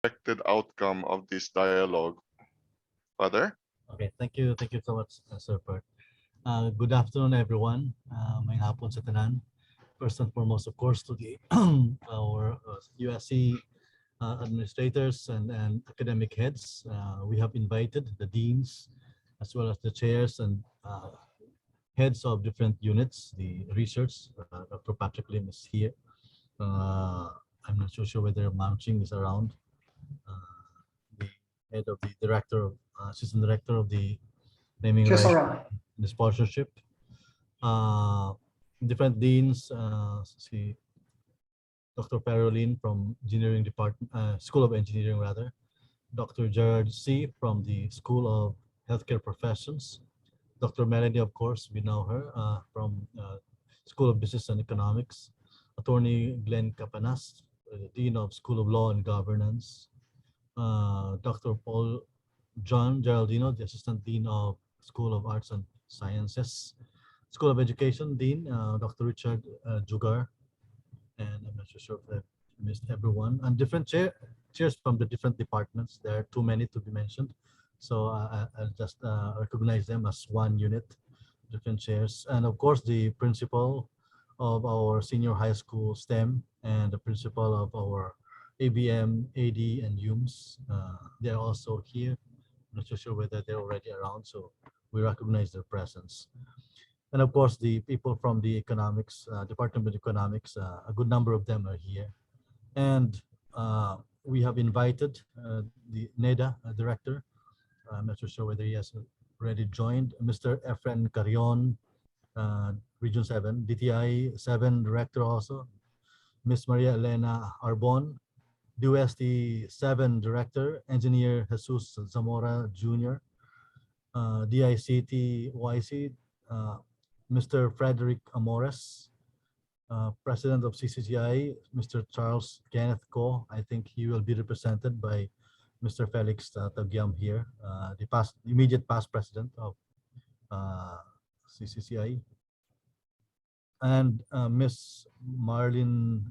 expected outcome of this dialogue. Father? Okay, thank you so much, Sir Pert. Good afternoon, everyone. May hapon sa tanan. First and foremost, of course, to the our USC administrators and academic heads. We have invited the deans as well as the chairs and heads of different units. The research, Dr. Patrick Lim is here. I'm not so sure whether Mouching is around. The head of the director, assistant director of the naming Just rights, around. the sponsorship. Different deans, see Dr. Caroline from Engineering Department, School of Engineering rather, Dr. Gerard C. from the School of Healthcare Professions, Dr. Melanie, of course, we know her from School of Business and Economics, Attorney Glenn Capanas, Dean of School of Law and Governance, Dr. Paul John Geraldino, the Assistant Dean of School of Arts and Sciences, School of Education Dean, Dr. Richard Jugar, and I'm not so sure if I missed everyone, and different chairs from the different departments. There are too many to be mentioned, so I'll just recognize them as one unit, different chairs, and of course the principal of our senior high school STEM and the principal of our ABM, AD, and UMS. They're also here. I'm not so sure whether they're already around, so we recognize their presence. And of course, the people from the economics, Department of Economics, a good number of them are here. And we have invited the NEDA director. I'm not so sure whether he has already joined, Mr. Efren Carion, Region 7, DTI 7 director also, Miss Maria Elena Arbon, DUST 7 director, Engineer Jesus Zamora Jr., DICT YC, Mr. Frederick Amores, President of CCCI, Mr. Charles Kenneth Ko. I think he will be represented by Mr. Felix Taguiam here, the immediate past president of CCCI, and Miss Marlene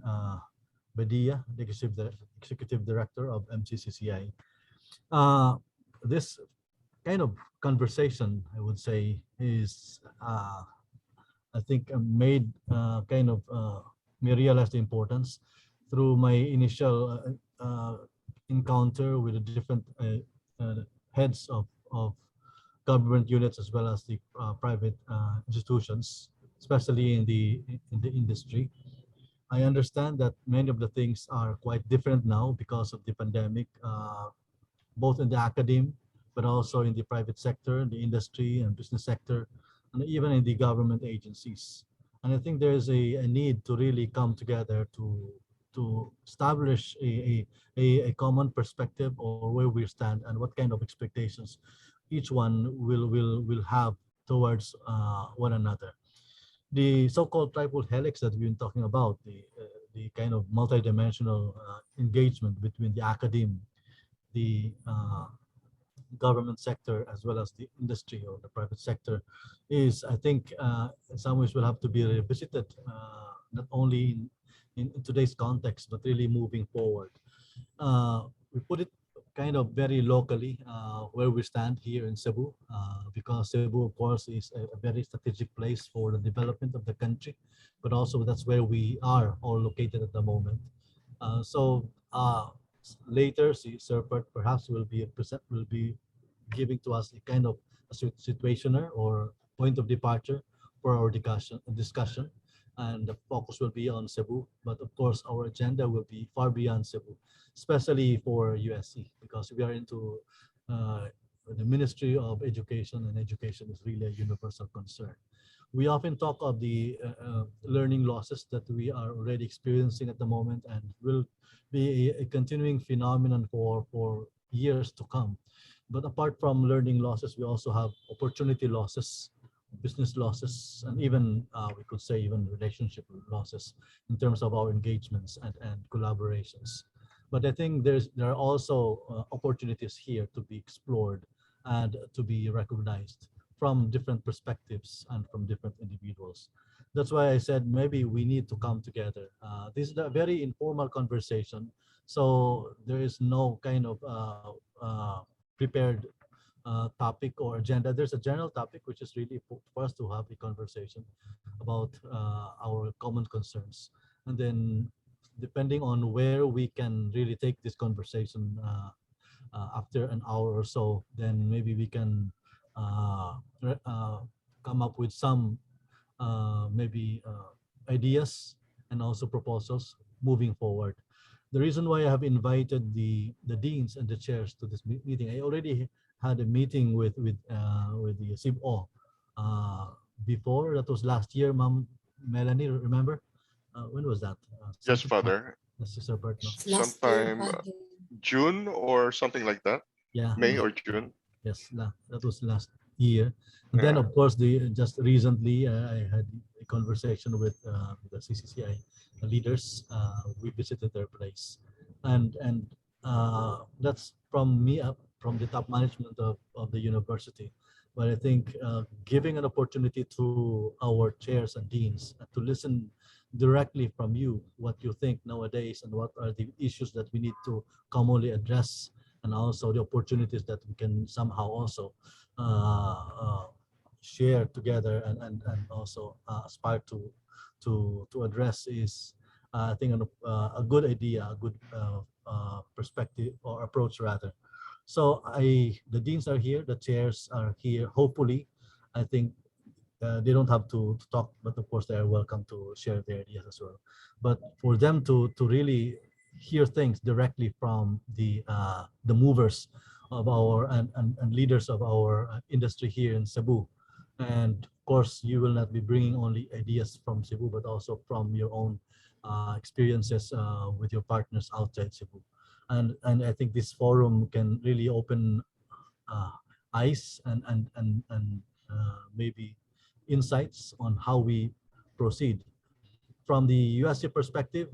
Badia, the executive director of MCCCI. This kind of conversation, I would say, is I think made kind of me realize the importance through my initial encounter with the different heads of government units as well as the private institutions, especially in the industry. I understand that many of the things are quite different now because of the pandemic, both in the academe, but also in the private sector, the industry and business sector, and even in the government agencies. And I think there's a need to really come together to establish a common perspective or where we stand and what kind of expectations each one will have towards one another. The so-called triple helix that we've been talking about, the kind of multidimensional engagement between the academe, the government sector, as well as the industry or the private sector, is, I think, in some ways will have to be revisited, not only in today's context, but really moving forward. We put it kind of very locally where we stand here in Cebu, because Cebu, of course, is a very strategic place for the development of the country, but also that's where we are all located at the moment. Later, Sir Pert perhaps will be giving to us a kind of a situationer or point of departure for our discussion, and the focus will be on Cebu. But of course, our agenda will be far beyond Cebu, especially for USC, because we are into the Ministry of Education, and education is really a universal concern. We often talk of the learning losses that we are already experiencing at the moment and will be a continuing phenomenon for years to come. But apart from learning losses, we also have opportunity losses, business losses, and even we could say even relationship losses in terms of our engagements and collaborations. But I think there are also opportunities here to be explored and to be recognized from different perspectives and from different individuals. That's why I said maybe we need to come together. This is a very informal conversation, So there is no kind of prepared topic or agenda. There's a general topic, which is really for us to have a conversation about our common concerns. And then depending on where we can really take this conversation after an hour or so, then maybe we can come up with some maybe ideas and also proposals moving forward. The reason why I have invited the deans and the chairs to this meeting, I already had a meeting with the CIB.O before. That was last year, Ma'am Melanie. Remember? When was that? Yes, Something like Father. Sister Bert, no? Last year, Sometime Father. June or something like that. Yeah, May or June. yes, that was last year. And then, Yeah. of course, the just recently I had a conversation with the CCCI leaders. We visited their place, and that's from me up from the top management of the university. But I think giving an opportunity to our chairs and deans to listen directly from you what you think nowadays and what are the issues that we need to commonly address, and also the opportunities that we can somehow also share together and also aspire to address is I think a good idea, a good perspective or approach rather. So the deans are here, the chairs are here. Hopefully, I think they don't have to talk, but of course they are welcome to share their ideas as well. But for them to really hear things directly from the movers of our and leaders of our industry here in Cebu, and of course you will not be bringing only ideas from Cebu, but also from your own experiences with your partners outside Cebu, and I think this forum can really open uh, eyes and maybe insights on how we proceed. From the USC perspective,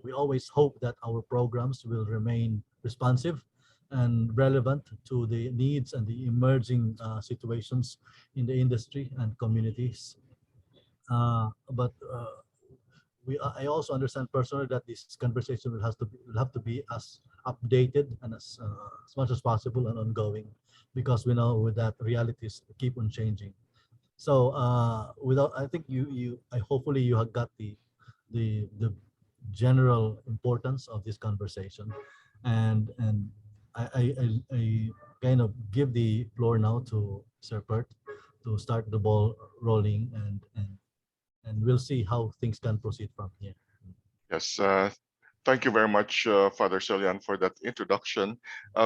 we always hope that our programs will remain responsive and relevant to the needs and the emerging situations in the industry and communities. But I also understand personally that this conversation will have to be as updated and as much as possible and ongoing, because we know with that realities keep on changing. So without, I think I hopefully you have got the general importance of this conversation, and I kind of give the floor now to Sir Pert to start the ball rolling, and we'll see how things can proceed from here. Yes. Thank you very much, Father Cellan, for that introduction.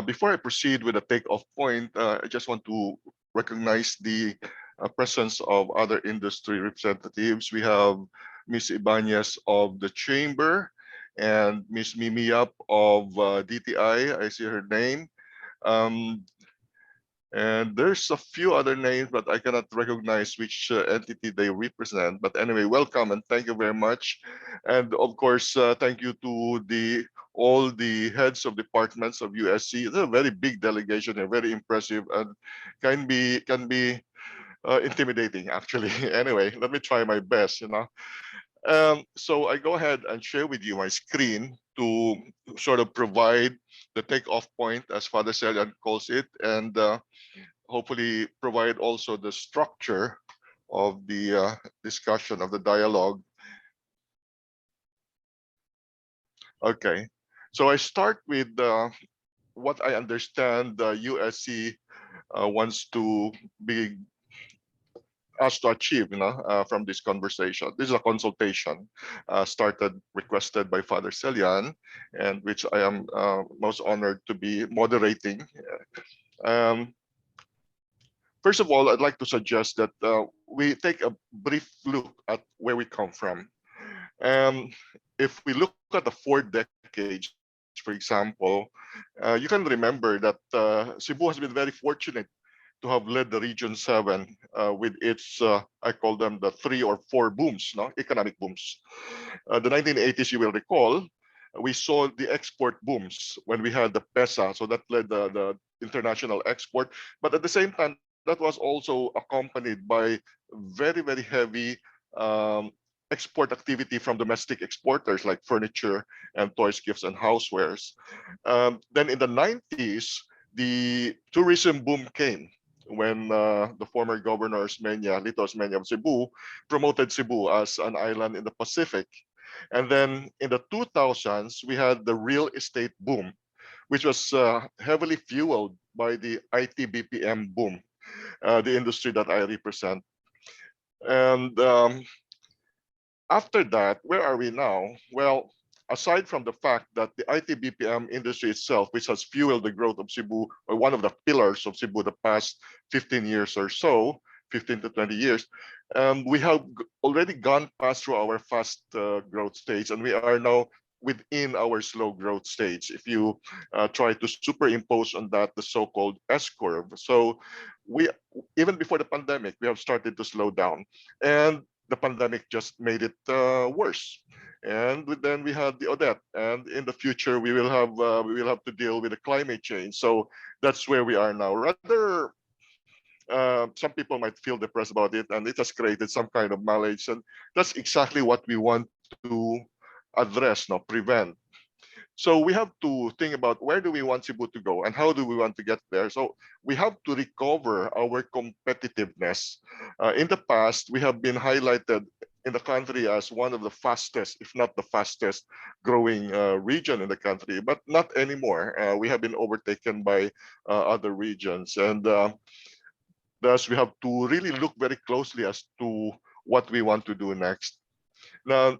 Before I proceed with the takeoff point, I just want to recognize the presence of other industry representatives. We have Ms. Ibanez of the Chamber and Ms. Mimi Yap of DTI. I see her name. Um, and there's a few other names, but I cannot recognize which entity they represent. But anyway, welcome and thank you very much. And of course, thank you to all the heads of departments of USC. It's a very big delegation and very impressive, and can be intimidating actually. Anyway, let me try my best. So I go ahead and share with you my screen to sort of provide the takeoff point, as Father Cellan calls it, and hopefully provide also the structure of the discussion of the dialogue. Okay, so I start with what I understand USC wants to be us to achieve, from this conversation. This is a consultation requested by Father Cellan, and which I am most honored to be moderating. Um, First of all, I'd like to suggest that we take a brief look at where we come from. If we look at the 4 decades, for example, you can remember that Cebu has been very fortunate to have led the Region 7 with its, I call them the 3 or 4 booms, economic booms. The 1980s, you will recall, we saw the export booms when we had the PESA, so that led the international export. But at the same time, that was also accompanied by very, very heavy export activity from domestic exporters like furniture and toys, gifts, and housewares. Then in the 90s, the tourism boom came when the former governor Lito Osmeña of Cebu promoted Cebu as an island in the Pacific. And then in the 2000s, we had the real estate boom, which was heavily fueled by the IT BPM boom, the industry that I represent. And after that, where are we now? Well, aside from the fact that the IT BPM industry itself, which has fueled the growth of Cebu, or one of the pillars of Cebu the past 15 years or so, 15 to 20 years, we have already gone past through our fast growth stage, and we are now within our slow growth stage. If you try to superimpose on that the so-called S curve. So we, even before the pandemic, we have started to slow down. And the pandemic just made it worse. And then we had the Odette, and in the future we will have to deal with the climate change. So that's where we are now. Rather, some people might feel depressed about it, and it has created some kind of malaise, and that's exactly what we want to address, now prevent. So we have to think about where do we want Cebu to go and how do we want to get there. So we have to recover our competitiveness. In the past, we have been highlighted in the country as one of the fastest, if not the fastest growing region in the country, but not anymore. We have been overtaken by other regions. And thus we have to really look very closely as to what we want to do next. Now,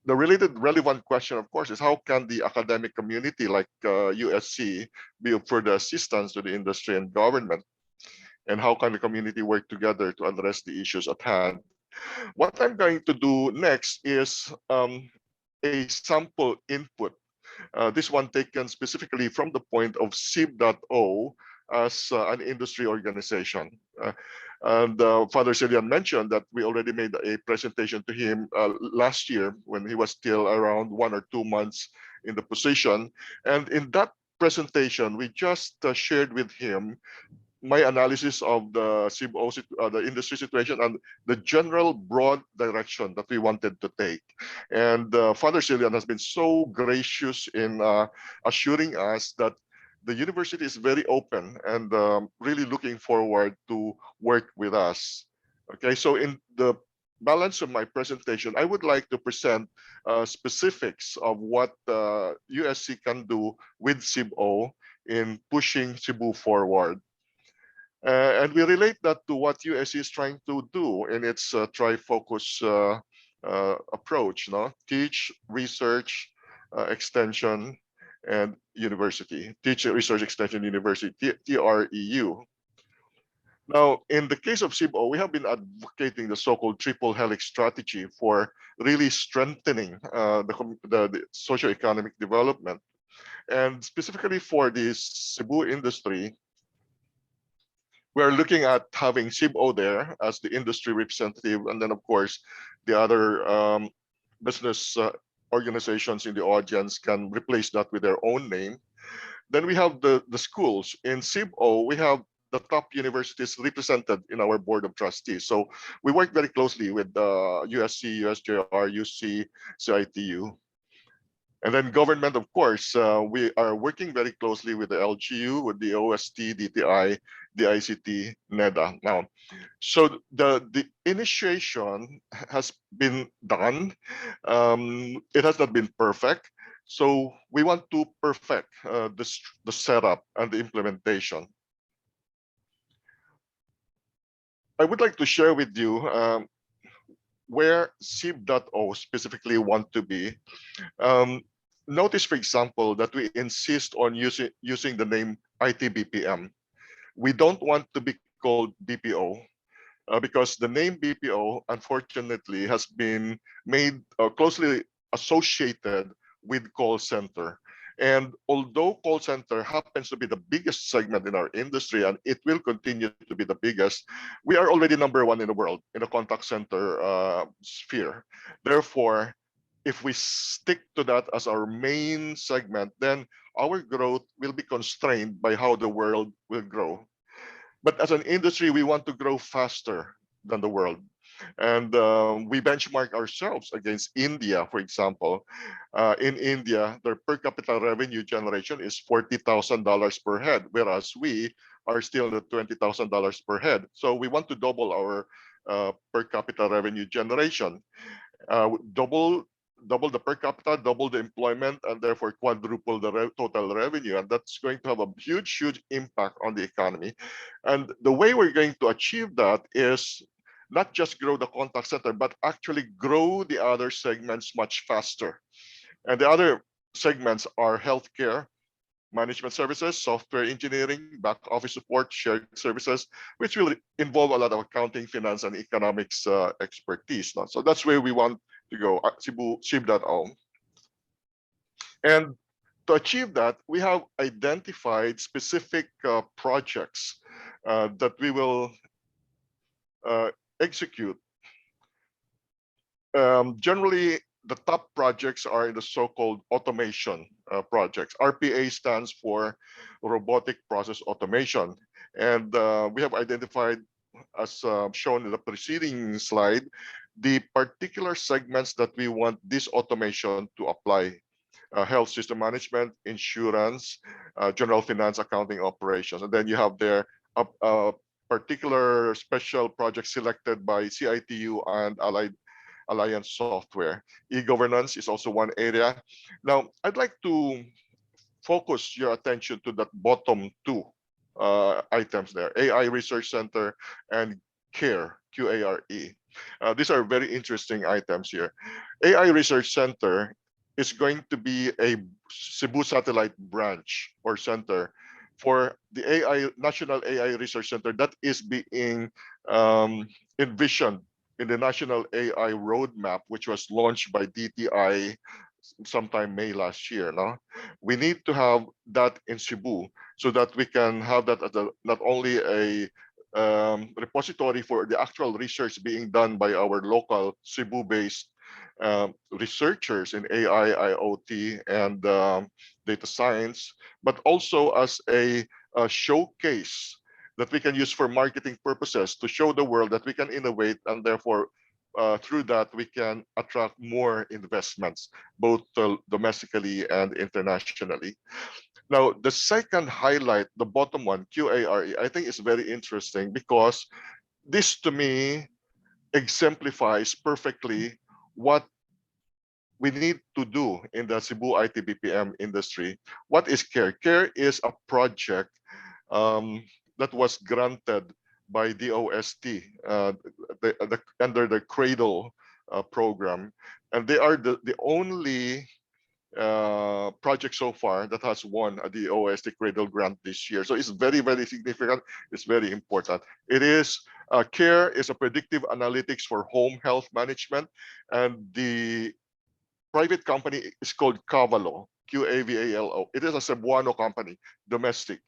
the related relevant question, of course, is how can the academic community like USC be of further assistance to the industry and government? And how can the community work together to address the issues at hand? What I'm going to do next is a sample input. This one taken specifically from the point of CIB.O as an industry organization. And Father Cellan mentioned that we already made a presentation to him last year when he was still around 1 or 2 months in the position. And in that presentation, we just shared with him my analysis of the CIB.O, the industry situation, and the general broad direction that we wanted to take. And Father Cellan has been so gracious in assuring us that the university is very open and really looking forward to work with us. Okay, so in the balance of my presentation, I would like to present specifics of what USC can do with CIB.O in pushing Cebu forward. And we relate that to what USC is trying to do in its tri-focus approach, no? Teach, research, extension, and university. Teach, research, extension, university, TREU. Now, in the case of CIB.O, we have been advocating the so-called Triple Helix strategy for really strengthening the socio-economic development. And specifically for the Cebu industry, we're looking at having CIB.O there as the industry representative, and then of course the other business organizations in the audience can replace that with their own name. Then we have the schools. In CIB.O, we have the top universities represented in our board of trustees. So we work very closely with USC, USJR, UC, CITU. And then government, of course, we are working very closely with the LGU, with the OST, DTI, the ICT, NEDA. Now, so the initiation has been done. It has not been perfect. So we want to perfect the setup and the implementation. I would like to share with you where CIB.O specifically want to be. Notice, for example, that we insist on using the name ITBPM. We don't want to be called BPO because the name BPO, unfortunately, has been made closely associated with call center. And although call center happens to be the biggest segment in our industry, and it will continue to be the biggest, we are already #1 in the world in the contact center sphere. Therefore, if we stick to that as our main segment, then our growth will be constrained by how the world will grow. But as an industry, we want to grow faster than the world. And we benchmark ourselves against India, for example. In India, their per capita revenue generation is $40,000 per head, whereas we are still at $20,000 per head. So we want to double our per capita revenue generation, double the per capita, double the employment, and therefore quadruple the total revenue. And that's going to have a huge impact on the economy. And the way we're going to achieve that is not just grow the contact center, but actually grow the other segments much faster. And the other segments are healthcare, management services, software engineering, back office support, shared services, which will involve a lot of accounting, finance, and economics expertise. No? So that's where we want to go, Cebu.O. And to achieve that, we have identified specific projects that we will execute. Generally, the top projects are in the so-called automation projects. RPA stands for robotic process automation. And we have identified, as shown in the preceding slide, the particular segments that we want this automation to apply. Health system management, insurance, general finance, accounting, operations. And then you have there a particular special project selected by CITU and Alliance Software. E-governance is also one area. Now, I'd like to focus your attention to that bottom two items there, AI Research Center and CARE, QARE. These are very interesting items here. AI Research Center is going to be a Cebu satellite branch or center for the National AI Research Center that is being envisioned in the National AI Roadmap, which was launched by DTI sometime May last year. No? We need to have that in Cebu so that we can have that as not only a repository for the actual research being done by our local Cebu-based researchers in AI, IoT, and data science, but also as a showcase that we can use for marketing purposes to show the world that we can innovate, and therefore through that we can attract more investments, both domestically and internationally. Now, the second highlight, the bottom one, QARE, I think is very interesting because this to me exemplifies perfectly what we need to do in the Cebu IT BPM industry. What is CARE? CARE is a project that was granted by DOST under the Cradle program. And they are the only project so far that has won a DOST Cradle grant this year. So it's very significant. It's very important. It is CARE is a predictive analytics for home health management, and the private company is called Cavalo, QAVALO. It is a Cebuano company, domestic,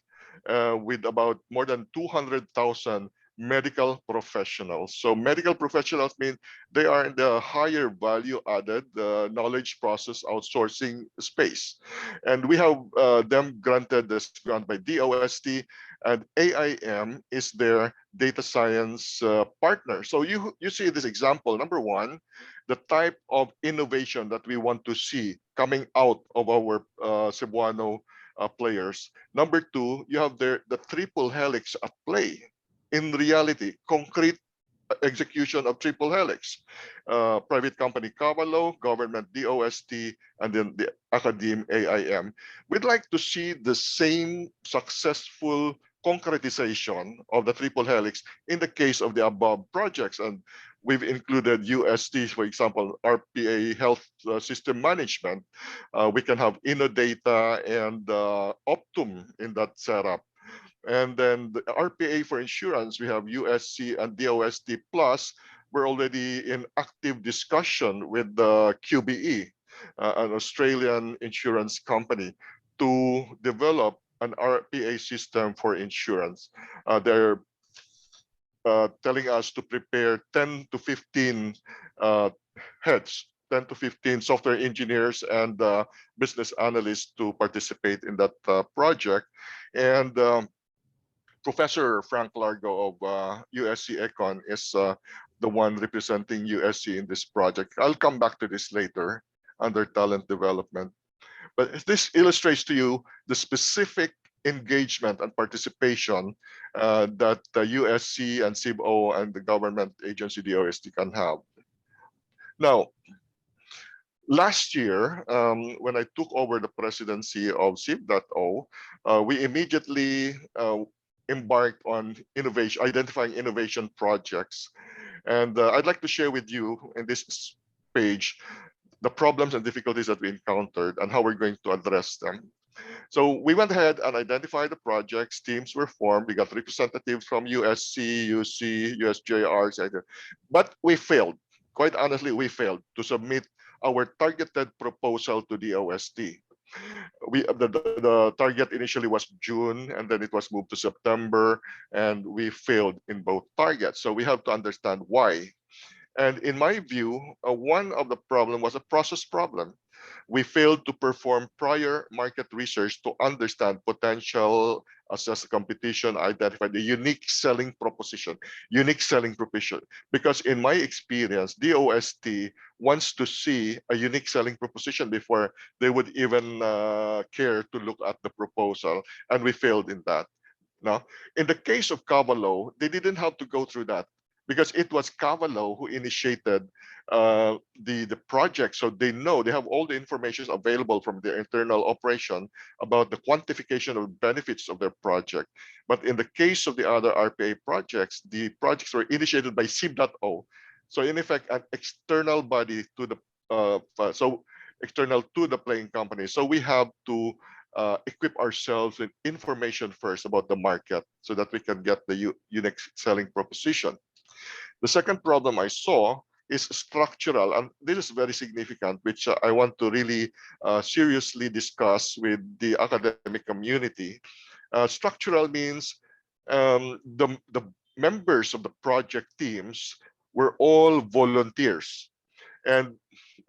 with about more than 200,000 medical professionals. So medical professionals mean they are in the higher value added knowledge process outsourcing space. And we have them granted this grant by DOST, and AIM is their data science partner. So you see this example, number one, the type of innovation that we want to see coming out of our Cebuano players. Number two, you have the Triple Helix at play. In reality, concrete execution of Triple Helix. Private company Cavalo, government DOST, and then the academe AIM. We'd like to see the same successful concretization of the Triple Helix in the case of the above projects. And we've included UST, for example, RPA health system management. We can have Innodata and Optum in that setup. And then the RPA for insurance, we have USC and DOST Plus. We're already in active discussion with the QBE, an Australian insurance company, to develop an RPA system for insurance. They're telling us to prepare 10 to 15 heads, 10 to 15 software engineers and business analysts to participate in that project. And Professor Frank Largo of USC Econ is the one representing USC in this project. I'll come back to this later under talent development. But this illustrates to you the specific engagement and participation that the USC and CIB.O and the government agency, the OST, can have. Now, last year, when I took over the presidency of CIB.O, we immediately embarked on innovation, identifying innovation projects. And I'd like to share with you in this page the problems and difficulties that we encountered and how we're going to address them. So we went ahead and identified the projects, teams were formed, we got representatives from USC, UC, USJR, but we failed. Quite honestly, we failed to submit our targeted proposal to the OST. The target initially was June, and then it was moved to September, and we failed in both targets. So we have to understand why. And in my view, one of the problem was a process problem. We failed to perform prior market research to understand potential, assess the competition, identify the unique selling proposition, because in my experience, DOST wants to see a unique selling proposition before they would even care to look at the proposal, and we failed in that. Now, in the case of Cavallo, they didn't have to go through that because it was Cavallo who initiated the project. So they know, they have all the information available from their internal operation about the quantification of benefits of their project. But in the case of the other RPA projects, the projects were initiated by CIB.O. So in effect, an external body to the, external to the playing company. So we have to equip ourselves with information first about the market so that we can get the unique selling proposition. The second problem I saw is structural, and this is very significant, which I want to really seriously discuss with the academic community. Structural means the members of the project teams were all volunteers. And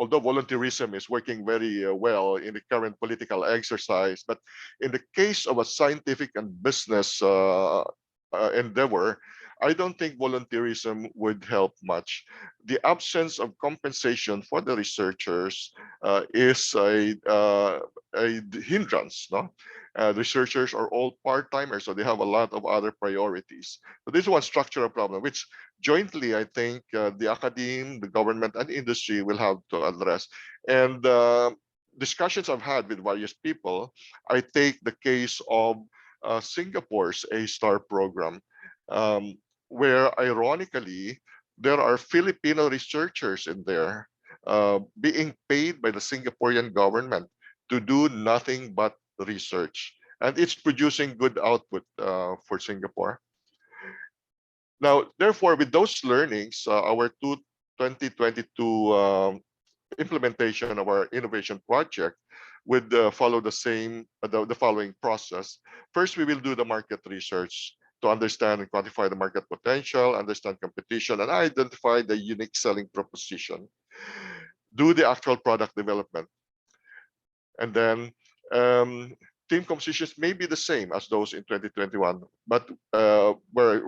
although volunteerism is working very well in the current political exercise, but in the case of a scientific and business endeavor, I don't think volunteerism would help much. The absence of compensation for the researchers is a hindrance. No, researchers are all part-timers, so they have a lot of other priorities. So this is one structural problem, which jointly, I think, the academe, the government, and industry will have to address. And discussions I've had with various people, I take the case of Singapore's A-STAR program. Where ironically, there are Filipino researchers in there being paid by the Singaporean government to do nothing but research. And it's producing good output for Singapore. Now, therefore, with those learnings, our 2022 implementation of our innovation project would follow the same, the following process. First, we will do the market research to understand and quantify the market potential, understand competition, and identify the unique selling proposition. Do the actual product development. And then team compositions may be the same as those in 2021, but we're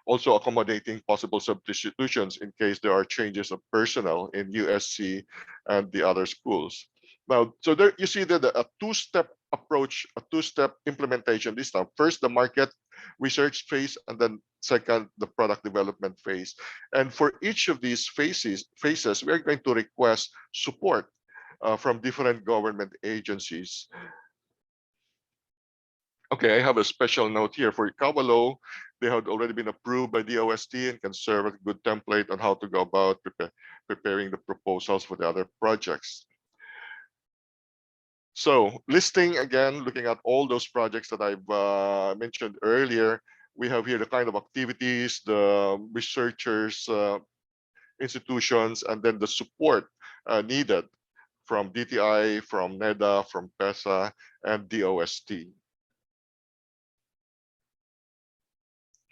also accommodating possible substitutions in case there are changes of personnel in USC and the other schools. Now, so there you see that a two-step approach, a two-step implementation this time. First, the market research phase, and then second, the product development phase. And for each of these phases, we are going to request support from different government agencies. Okay, I have a special note here for Cavallo. They have already been approved by the OST and can serve as a good template on how to go about preparing the proposals for the other projects. So listing again, looking at all those projects that I've mentioned earlier, we have here the kind of activities, the researchers, institutions, and then the support needed from DTI, from NEDA, from PESA, and DOST.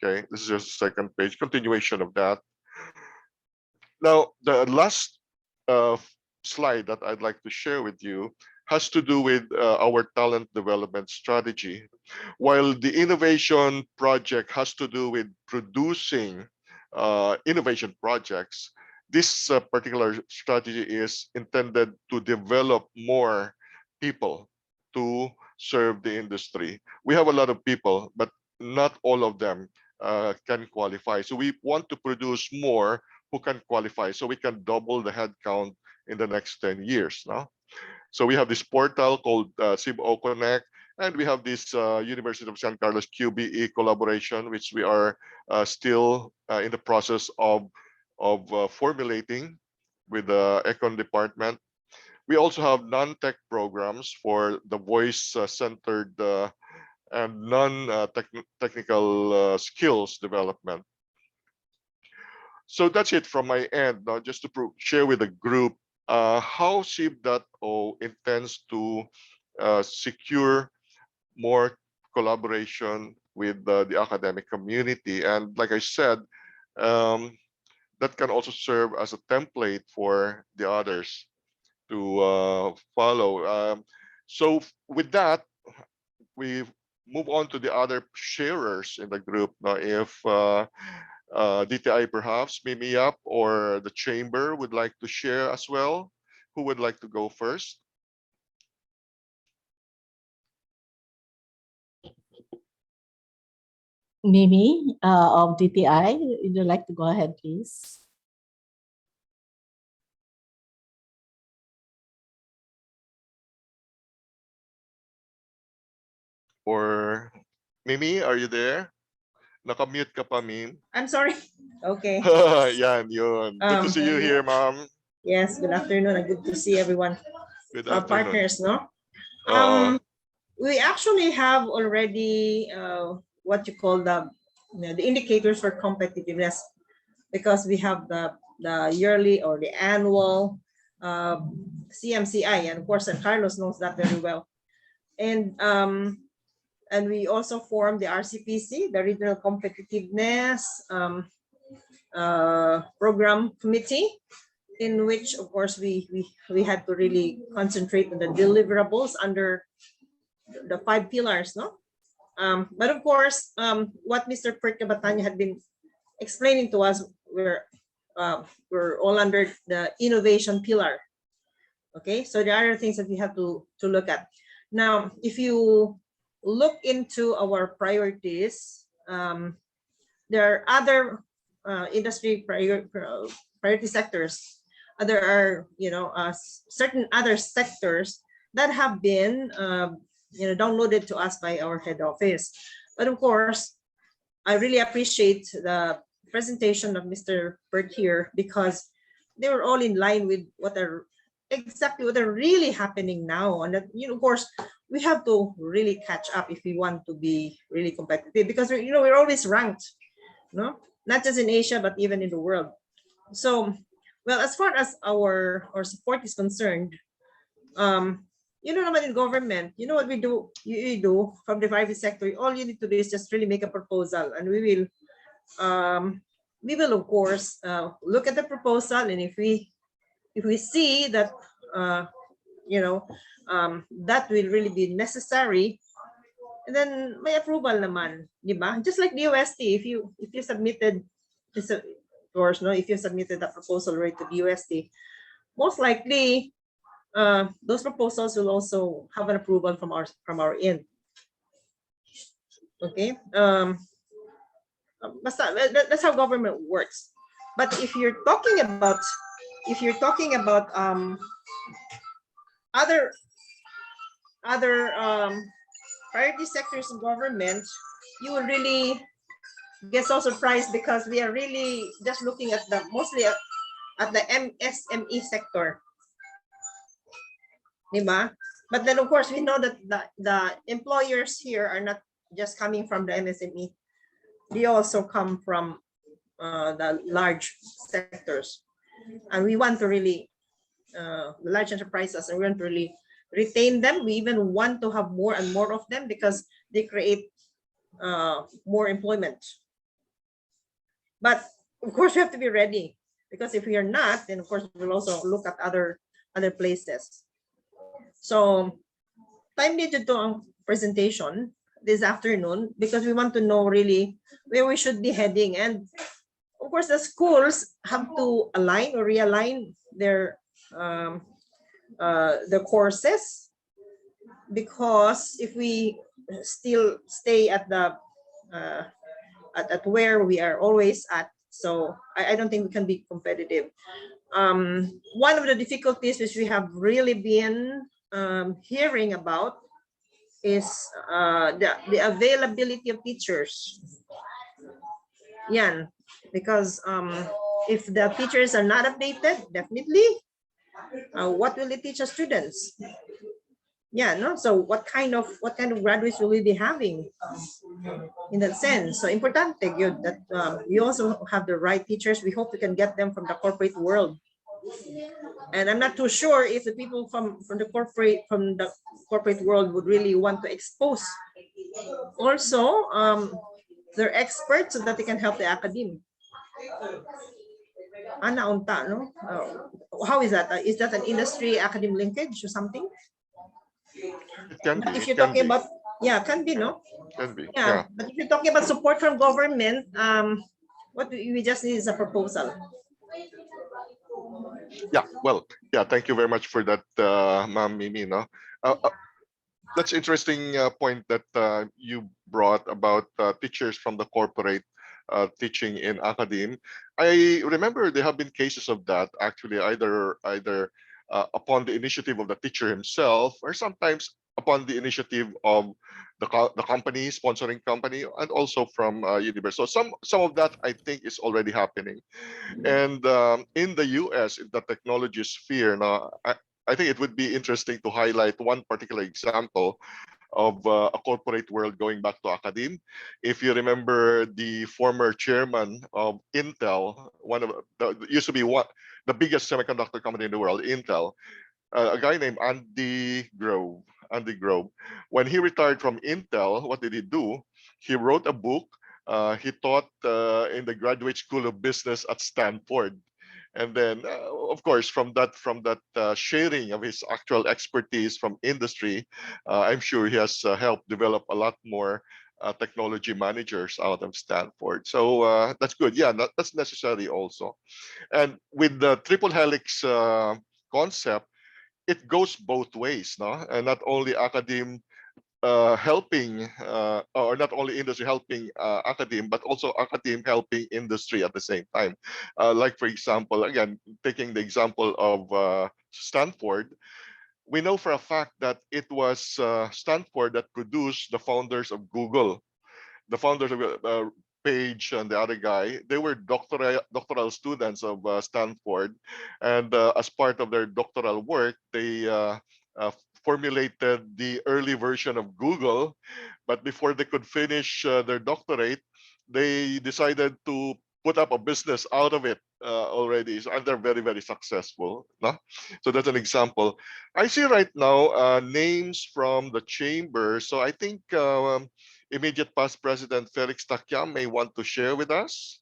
Okay, this is just the second page, continuation of that. Now, the last slide that I'd like to share with you has to do with our talent development strategy. While the innovation project has to do with producing innovation projects. This particular strategy is intended to develop more people to serve the industry. We have a lot of people, but not all of them can qualify. So we want to produce more who can qualify so we can double the headcount in the next 10 years. No? So we have this portal called CIB.O Connect, and we have this University of San Carlos QBE collaboration, which we are still in the process of formulating with the Econ department. We also have non-tech programs for the voice-centered and non-technical skills development. So that's it from my end. Now, just to share with the group how CIB.O intends to secure more collaboration with the academic community. And like I said, that can also serve as a template for the others to follow. So with that, we move on to the other sharers in the group. Now, if DTI perhaps, Mimi Yap or the chamber would like to share as well, who would like to go first? Mimi of DTI, would you like to go ahead, please? Or Mimi, are you there? Nakamute ka pa, Mim. I'm sorry. Okay. Yan, yun. Good to see you here, ma'am. Yes, good afternoon and good to see everyone. Good Our afternoon. partners, no? We actually have already what you call the indicators for competitiveness, because we have the yearly or the annual CMCI, and of course, and Carlos knows that very well. And we also formed the RCPC, the Regional Competitiveness Program Committee, in which, of course, we had to really concentrate on the deliverables under the 5 pillars, no? But of course, what Mr. Pert had been explaining to us, we're all under the innovation pillar. Okay, so there are things that we have to look at. Now, if you look into our priorities, there are other industry priority sectors. There are, certain other sectors that have been, downloaded to us by our head office. But of course, I really appreciate the presentation of Mr. Pert here, because they were all in line with what are really happening now. And that, of course, we have to really catch up if we want to be really competitive, because we're always ranked, no, not just in Asia but even in the world. So, well, as far as our support is concerned, naman in government, what we do, you do from the private sector, all you need to do is just really make a proposal, and we will of course look at the proposal, and if we see that that will really be necessary, and then may approval naman, di ba? Just like the UST, if you submitted this, of course, no, if you submitted a proposal right to the UST, most likely those proposals will also have an approval from our end. Okay, that's how government works. But if you're talking about other priority sectors in government, you will really get so surprised, because we are really just looking at mostly at the MSME sector, diba? But then of course we know that the employers here are not just coming from the MSME, they also come from the large sectors, and we want to really the large enterprises, and we want to really retain them. We even want to have more and more of them, because they create more employment. But of course we have to be ready, because if we are not, then of course we'll also look at other places. So time needed to our presentation this afternoon, because we want to know really where we should be heading. And of course, the schools have to align or realign their courses, because if we still stay at the at where we are always at, so I don't think we can be competitive. One of the difficulties which we have really been hearing about is the availability of teachers. Yan, because if the teachers are not updated, definitely, what will they teach our students? Yeah, no. So what kind of graduates will we be having in that sense? So importante yun that we also have the right teachers. We hope we can get them from the corporate world. And I'm not too sure if the people from the corporate world would really want to expose also their experts so that they can help the academe. Unta, no? How is that? Is that an industry academe linkage or something? It can be. If you're talking about, yeah, can be, no? Can be. Yeah, but if you're talking about support from government, what we just need is a proposal. Yeah, well, yeah, thank you very much for that, Ma'am Mimi. No? That's interesting point that you brought about teachers from the corporate teaching in academe. I remember there have been cases of that actually, either upon the initiative of the teacher himself, or sometimes upon the initiative of the company, sponsoring company, and also from university. So some of that I think is already happening. And in the US, in the technology sphere, now, I think it would be interesting to highlight one particular example of a corporate world going back to academe. If you remember the former chairman of Intel, one of used to be the biggest semiconductor company in the world, Intel, a guy named Andy Grove. When he retired from Intel, what did he do? He wrote a book. He taught in the graduate school of business at Stanford. And then, of course, from that sharing of his actual expertise from industry, I'm sure he has helped develop a lot more technology managers out of Stanford. So that's good. Yeah, that's necessary also. And with the Triple Helix concept, it goes both ways, no? And not only academe helping, or not only industry helping academe, but also academe helping industry at the same time. Like, for example, again, taking the example of Stanford, we know for a fact that it was Stanford that produced the founders of Google. The founders of Page and the other guy, they were doctoral students of Stanford, and as part of their doctoral work, they formulated the early version of Google. But before they could finish their doctorate, they decided to put up a business out of it already, and they're very, very successful. No? So that's an example. I see right now names from the chamber. So I think immediate past President Felix Taguiam may want to share with us.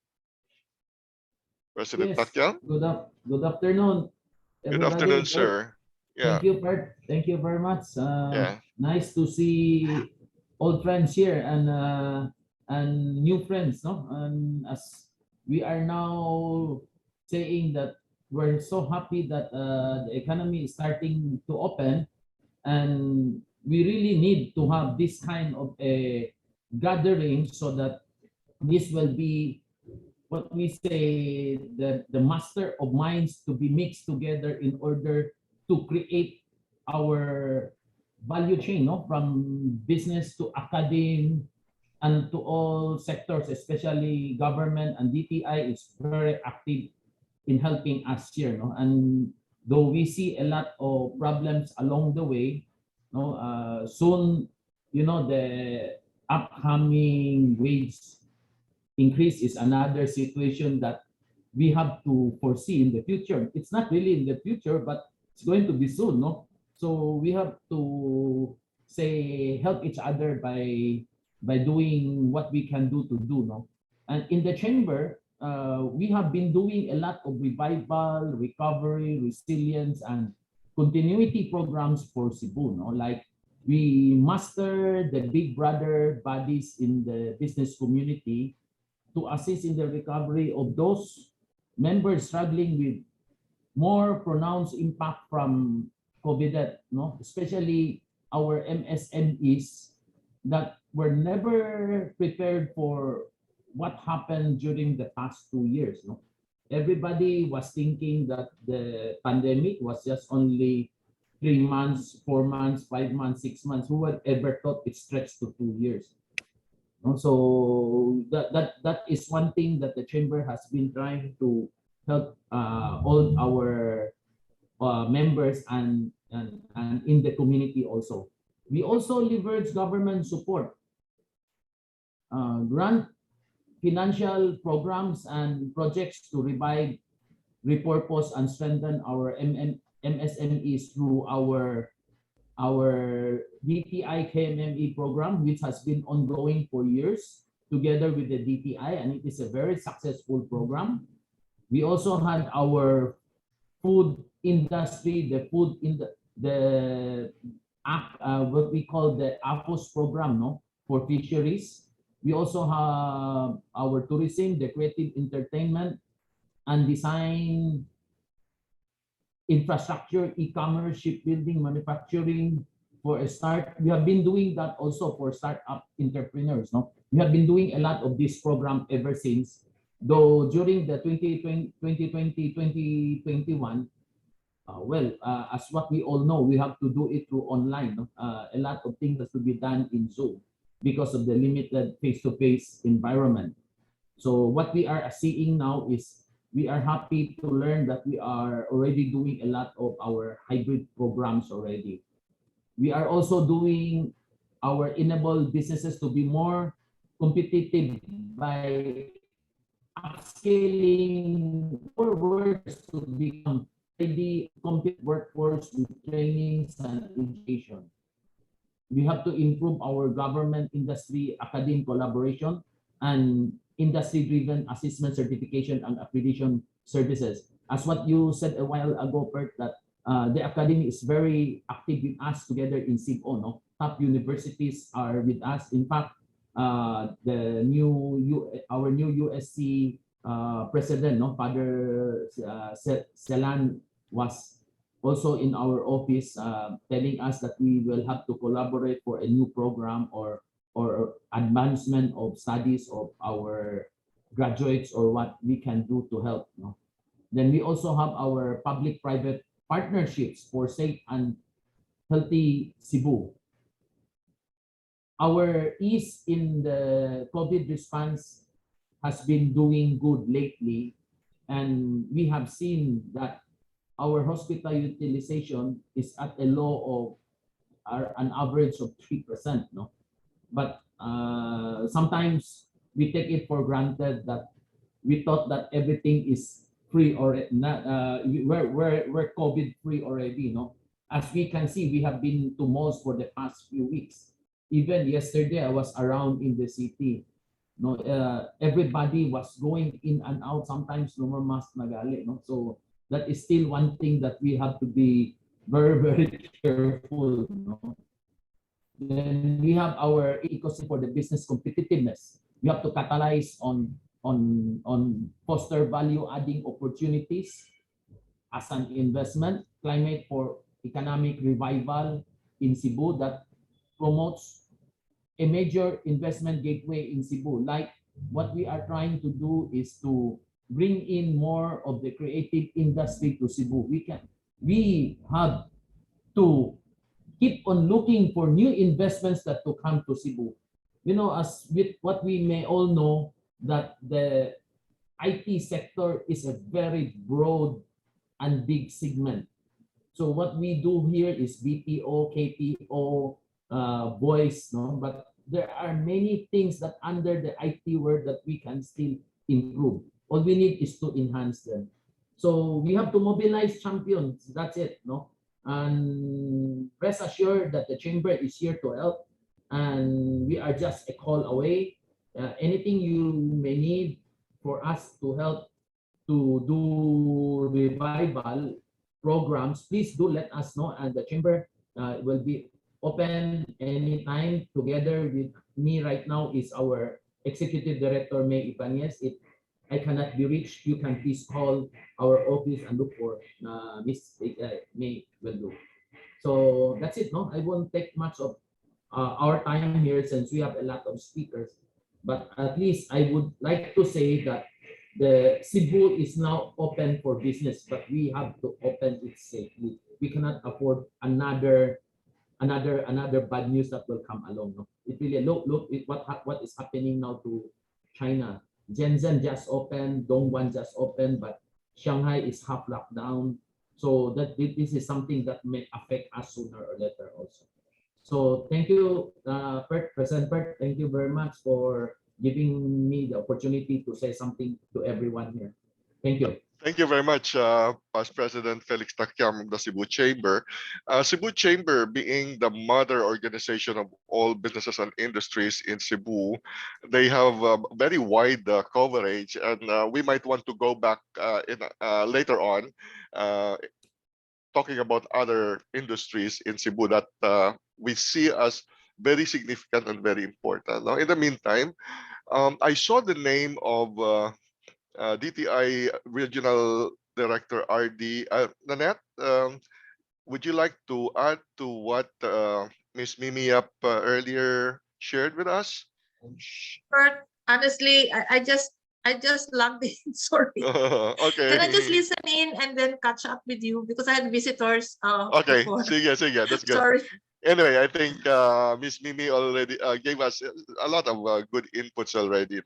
President Taguiam. Good afternoon, everybody. Good afternoon, sir. Yeah. Thank you, Pert. Thank you very much. Yeah. Nice to see old friends here and new friends, no? And as we are now saying that we're so happy that the economy is starting to open, and we really need to have this kind of a gathering so that this will be what we say the master of minds to be mixed together in order to create our value chain, no? From business to academe and to all sectors, especially government, and DTI is very active in helping us here, no? And though we see a lot of problems along the way, no, soon, you know, the upcoming wage increase is another situation that we have to foresee in the future. It's not really in the future, but it's going to be soon, no? So we have to say help each other by doing what we can do to do, no? And in the chamber, we have been doing a lot of revival, recovery, resilience, and continuity programs for Cebu, no? Like we master the big brother bodies in the business community to assist in the recovery of those members struggling with more pronounced impact from COVID, no? Especially our MSMEs that were never prepared for what happened during the past 2 years. No? Everybody was thinking that the pandemic was just only 3 months, 4 months, 5 months, 6 months. Who would ever thought it stretched to 2 years? No? So that is one thing that the chamber has been trying to help all our members and in the community also. We also leverage government support, grant financial programs and projects to revive, repurpose, and strengthen our MSMEs through our DTI KMME program, which has been ongoing for years together with the DTI, and it is a very successful program. We also had our food industry, the food in the what we call the ACAS program, no, for fisheries. We also have our tourism, the creative entertainment and design, infrastructure, e-commerce, shipbuilding, manufacturing. For a start, we have been doing that also for startup entrepreneurs. No, we have been doing a lot of this program ever since. Though during the 2020-2021, as what we all know, we have to do it through online. No? A lot of things has to be done in Zoom because of the limited face-to-face environment. So what we are seeing now is we are happy to learn that we are already doing a lot of our hybrid programs already. We are also doing our enable businesses to be more competitive by upscaling more workers to become ready competitive workforce with trainings and education. We have to improve our government industry academe collaboration and industry-driven assessment, certification, and accreditation services. As what you said a while ago, Pert, that the academy is very active with us together in CIB.O. No? Top universities are with us. In fact, our new USC president, no, Father Cellan, was also in our office telling us that we will have to collaborate for a new program or advancement of studies of our graduates or what we can do to help. No? Then we also have our public-private partnerships for safe and healthy Cebu. Our ease in the COVID response has been doing good lately, and we have seen that our hospital utilization is at a low of an average of 3%. No, but sometimes we take it for granted that we thought that everything is free or not. We're COVID free already. No, as we can see, we have been to malls for the past few weeks. Even yesterday, I was around in the city. No, everybody was going in and out. Sometimes no more mask nagali. No, so that is still one thing that we have to be very, very careful. No? Then we have our ecosystem for the business competitiveness. We have to catalyze on foster value adding opportunities as an investment, climate for economic revival in Cebu that promotes a major investment gateway in Cebu. Like what we are trying to do is to bring in more of the creative industry to Cebu. We have to keep on looking for new investments that to come to Cebu. You know, as with what we may all know, that the IT sector is a very broad and big segment. So what we do here is BPO, KPO, voice, no? But there are many things that under the IT world that we can still improve. All we need is to enhance them. So we have to mobilize champions. That's it, no? And rest assured that the chamber is here to help, and we are just a call away. Anything you may need for us to help to do revival programs, please do let us know, and the chamber will be open anytime. Together with me right now is our Executive Director May Ibanez, if I cannot be reached, you can please call our office and look for Miss May will do. So that's it, no? I won't take much of our time here since we have a lot of speakers. But at least I would like to say that the Cebu is now open for business, but we have to open it safely. We cannot afford another bad news that will come along. No? It really look what is happening now to China. Shenzhen just opened, Dongguan just opened, but Shanghai is half locked down. So that this is something that may affect us sooner or later also. So thank you, President Pert. Thank you very much for giving me the opportunity to say something to everyone here. Thank you. Thank you very much, Past President Felix Taguiam of the Cebu Chamber. Cebu Chamber being the mother organization of all businesses and industries in Cebu, they have very wide coverage, and we might want to go back later on talking about other industries in Cebu that we see as very significant and very important. Now, in the meantime, I saw the name of DTI Regional Director RD Nanette. Would you like to add to what Ms. Mimi Yap earlier shared with us? Pert, honestly, I just logged in. Sorry. Okay. Can I just listen in and then catch up with you because I had visitors. Okay, before. sige, that's good. Sorry. Anyway, I think Miss Mimi already gave us a lot of good inputs already.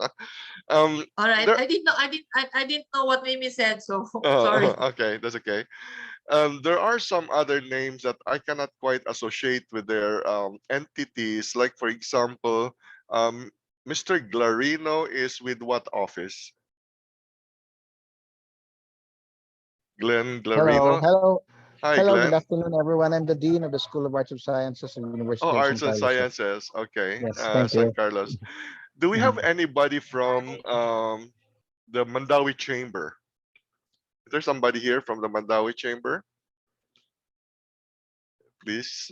All right. There- I didn't know what Mimi said, so sorry. Okay, that's okay. There are some other names that I cannot quite associate with their entities. Like, for example, Mr. Glarino is with what office? Glenn Glarino? Hello. Hi, Hello, Glenn. good afternoon, everyone. I'm the Dean of the School of Arts and Sciences at the University Oh, of Arts San and Carlos. Sciences. Okay. Yes, thank San you. Carlos. Do we have anybody from the Mandawi Chamber? Is there somebody here from the Mandawi Chamber? Please.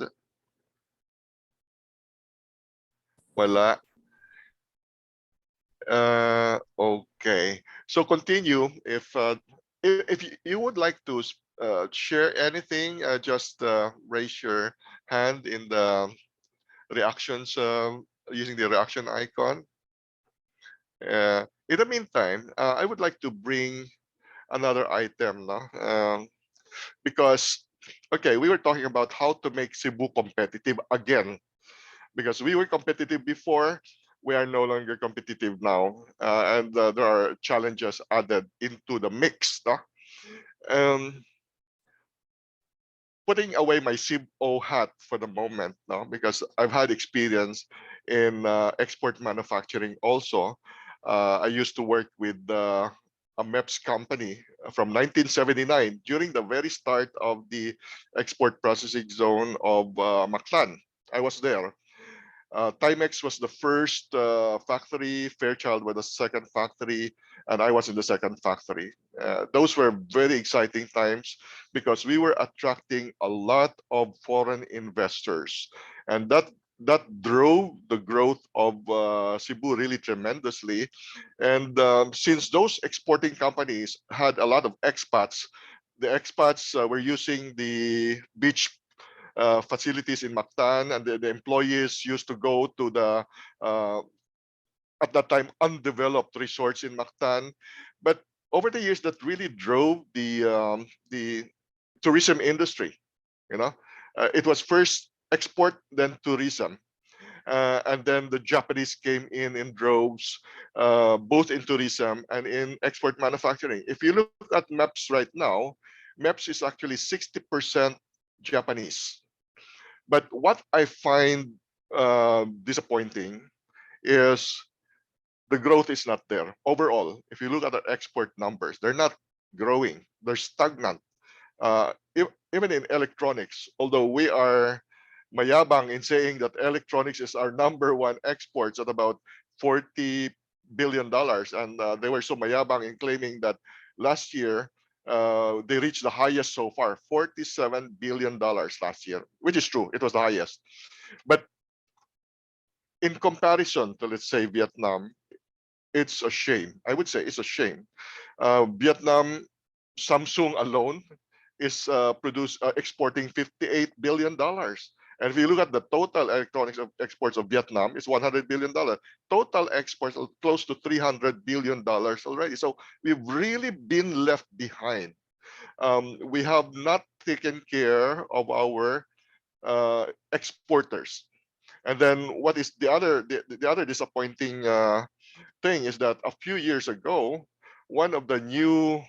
Wala. Okay. So continue. If you would like to share anything, just raise your hand in the reactions using the reaction icon. In the meantime, I would like to bring another item now, because okay, we were talking about how to make Cebu competitive again, because we were competitive before, we are no longer competitive now, and there are challenges added into the mix. No? Putting away my CIB.O hat for the moment now, because I've had experience in export manufacturing also. I used to work with a MEPS company from 1979 during the very start of the export processing zone of Mactan. I was there. Timex was the first factory, Fairchild was the second factory, and I was in the second factory. Those were very exciting times because we were attracting a lot of foreign investors, and that drove the growth of Cebu really tremendously. And since those exporting companies had a lot of expats, the expats were using the beach facilities in Mactan, and the employees used to go to the at that time undeveloped resorts in Mactan. But over the years, that really drove the tourism industry. You know, it was first export, then tourism. And then the Japanese came in droves, both in tourism and in export manufacturing. If you look at MEPS right now, MEPS is actually 60% Japanese. But what I find disappointing is the growth is not there. Overall, if you look at the export numbers, they're not growing. They're stagnant. Even in electronics, although we are mayabang in saying that electronics is our #1 exports at about $40 billion. And they were so mayabang in claiming that last year, they reached the highest so far, $47 billion last year, which is true. It was the highest. But in comparison to, let's say, Vietnam, it's a shame. I would say it's a shame. Vietnam, Samsung alone is exporting $58 billion. And if you look at the total electronics exports of Vietnam, it's $100 billion. Total exports are close to $300 billion already. So we've really been left behind. We have not taken care of our exporters. And then what is the other disappointing thing is that a few years ago, one of the new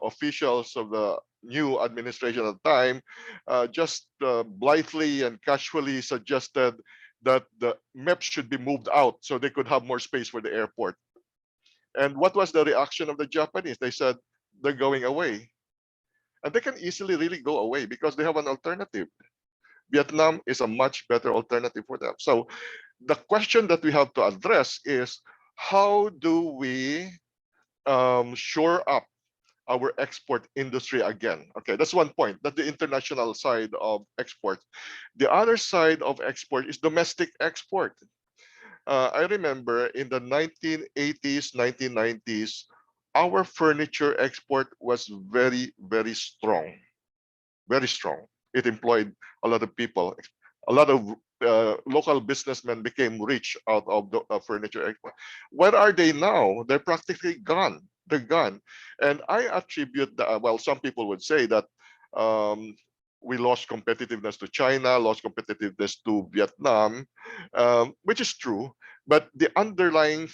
officials of the new administration at the time just blithely and casually suggested that the MEPs should be moved out so they could have more space for the airport. And what was the reaction of the Japanese? They said they're going away. And they can easily really go away because they have an alternative. Vietnam is a much better alternative for them. So the question that we have to address is, how do we shore up our export industry again? Okay, that's one point. That's the international side of export. The other side of export is domestic export. I remember in the 1980s, 1990s, our furniture export was very, very strong. Very strong. It employed a lot of people. A lot of local businessmen became rich out of the furniture export. Where are they now? They're practically gone. They're gone. And I attribute that, well, some people would say that we lost competitiveness to China, lost competitiveness to Vietnam, which is true. But the underlying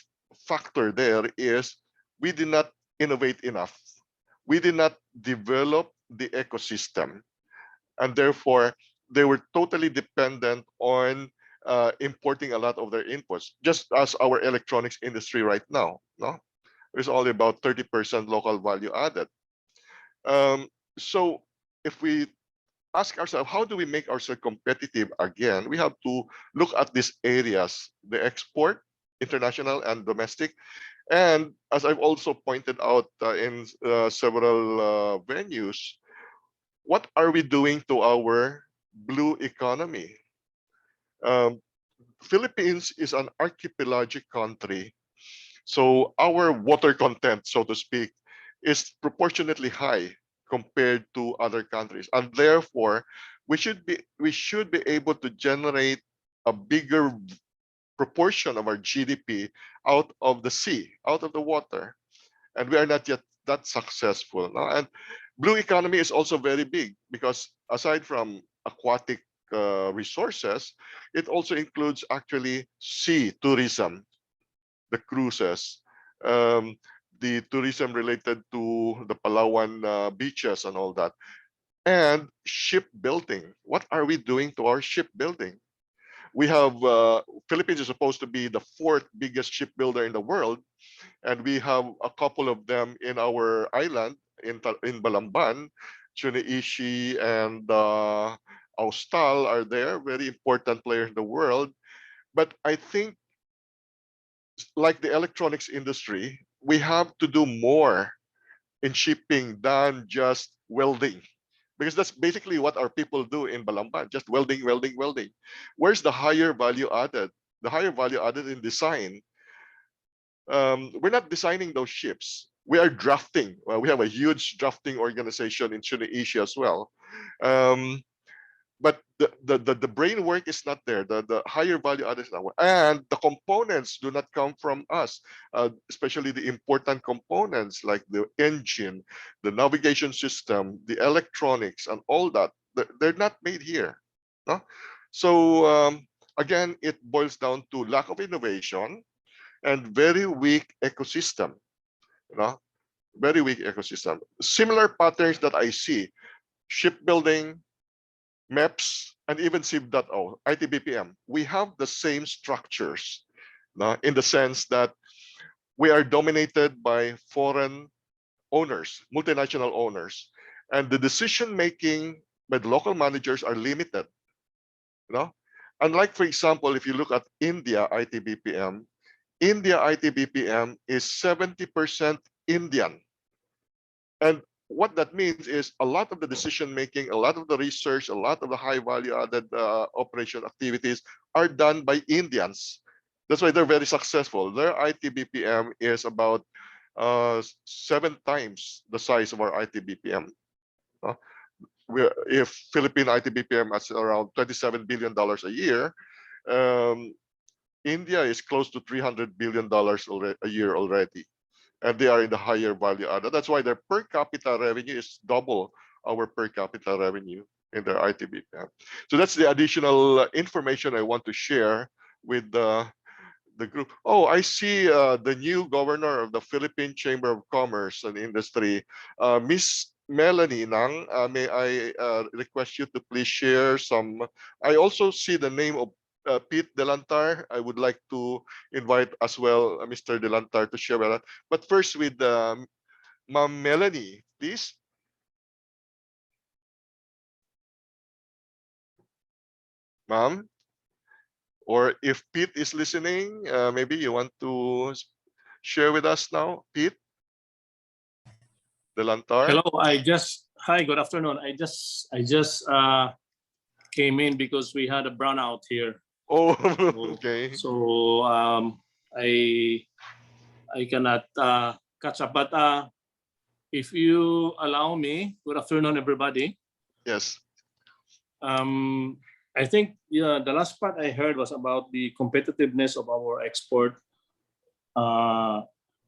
factor there is we did not innovate enough. We did not develop the ecosystem. And therefore, they were totally dependent on importing a lot of their inputs, just as our electronics industry right now. No, there's only about 30% local value added. So if we ask ourselves, how do we make ourselves competitive again? We have to look at these areas: the export, international and domestic. And as I've also pointed out in several venues, what are we doing to our blue economy? Philippines is an archipelagic country, so our water content, so to speak, is proportionately high compared to other countries, and therefore we should be able to generate a bigger proportion of our GDP out of the sea, out of the water, and we are not yet that successful. No? And blue economy is also very big because aside from aquatic resources, it also includes actually sea tourism, the cruises, the tourism related to the Palawan beaches and all that, and shipbuilding. What are we doing to our shipbuilding? We have Philippines is supposed to be the 4th biggest shipbuilder in the world, and we have a couple of them in our island in Balamban. Tsuneishi and Austal are there, very important players in the world. But I think, like the electronics industry, we have to do more in shipping than just welding, because that's basically what our people do in Balamban, just welding, welding, welding. Where's the higher value added? The higher value added in design. We're not designing those ships. We are drafting. Well, we have a huge drafting organization in Tsuneishi as well. But the brain work is not there. The higher value added is not there. And the components do not come from us, especially the important components like the engine, the navigation system, the electronics, and all that. They're not made here. No? So again, it boils down to lack of innovation and very weak ecosystem. Very weak ecosystem. Similar patterns that I see: shipbuilding, MEPS, and even CIB.O, ITBPM. We have the same structures, in the sense that we are dominated by foreign owners, multinational owners, and the decision making by the local managers are limited. Unlike, for example, if you look at India ITBPM, India ITBPM is 70% Indian. And what that means is a lot of the decision making, a lot of the research, a lot of the high value added operation activities are done by Indians. That's why they're very successful. Their IT BPM is about 7 times the size of our IT BPM. If Philippine IT BPM is around $27 billion a year, India is close to $300 billion a year already, and they are in the higher value added. That's why their per capita revenue is double our per capita revenue in their IT BPM. So that's the additional information I want to share with the group. Oh, I see the new governor of the Philippine Chamber of Commerce and Industry, Miss Melanie Nang. May I request you to please share some. I also see the name of Pedro Delantar. I would like to invite as well Mr. Delantar to share with us. But first with Ma'am Melanie, please. Ma'am, or if Pete is listening, maybe you want to share with us now, Pete Delantar. Hello, hi, good afternoon. I just came in because we had a brownout here. Oh, okay. So I cannot catch up, but if you allow me, good afternoon, everybody. Yes. I think the last part I heard was about the competitiveness of our export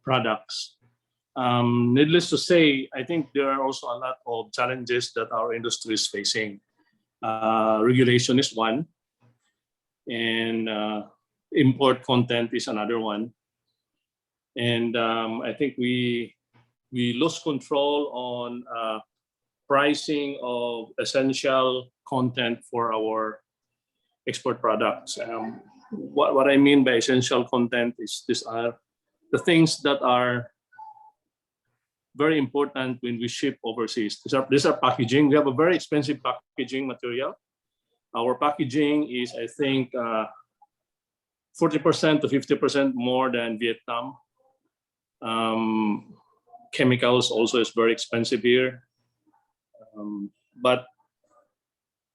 products. Needless to say, I think there are also a lot of challenges that our industry is facing. Regulation is one, and import content is another one. And I think we lost control on pricing of essential content for our export products. What I mean by essential content is these are the things that are very important when we ship overseas. These are packaging. We have a very expensive packaging material. Our packaging is, I think, 40% to 50% more than Vietnam. Chemicals also is very expensive here. But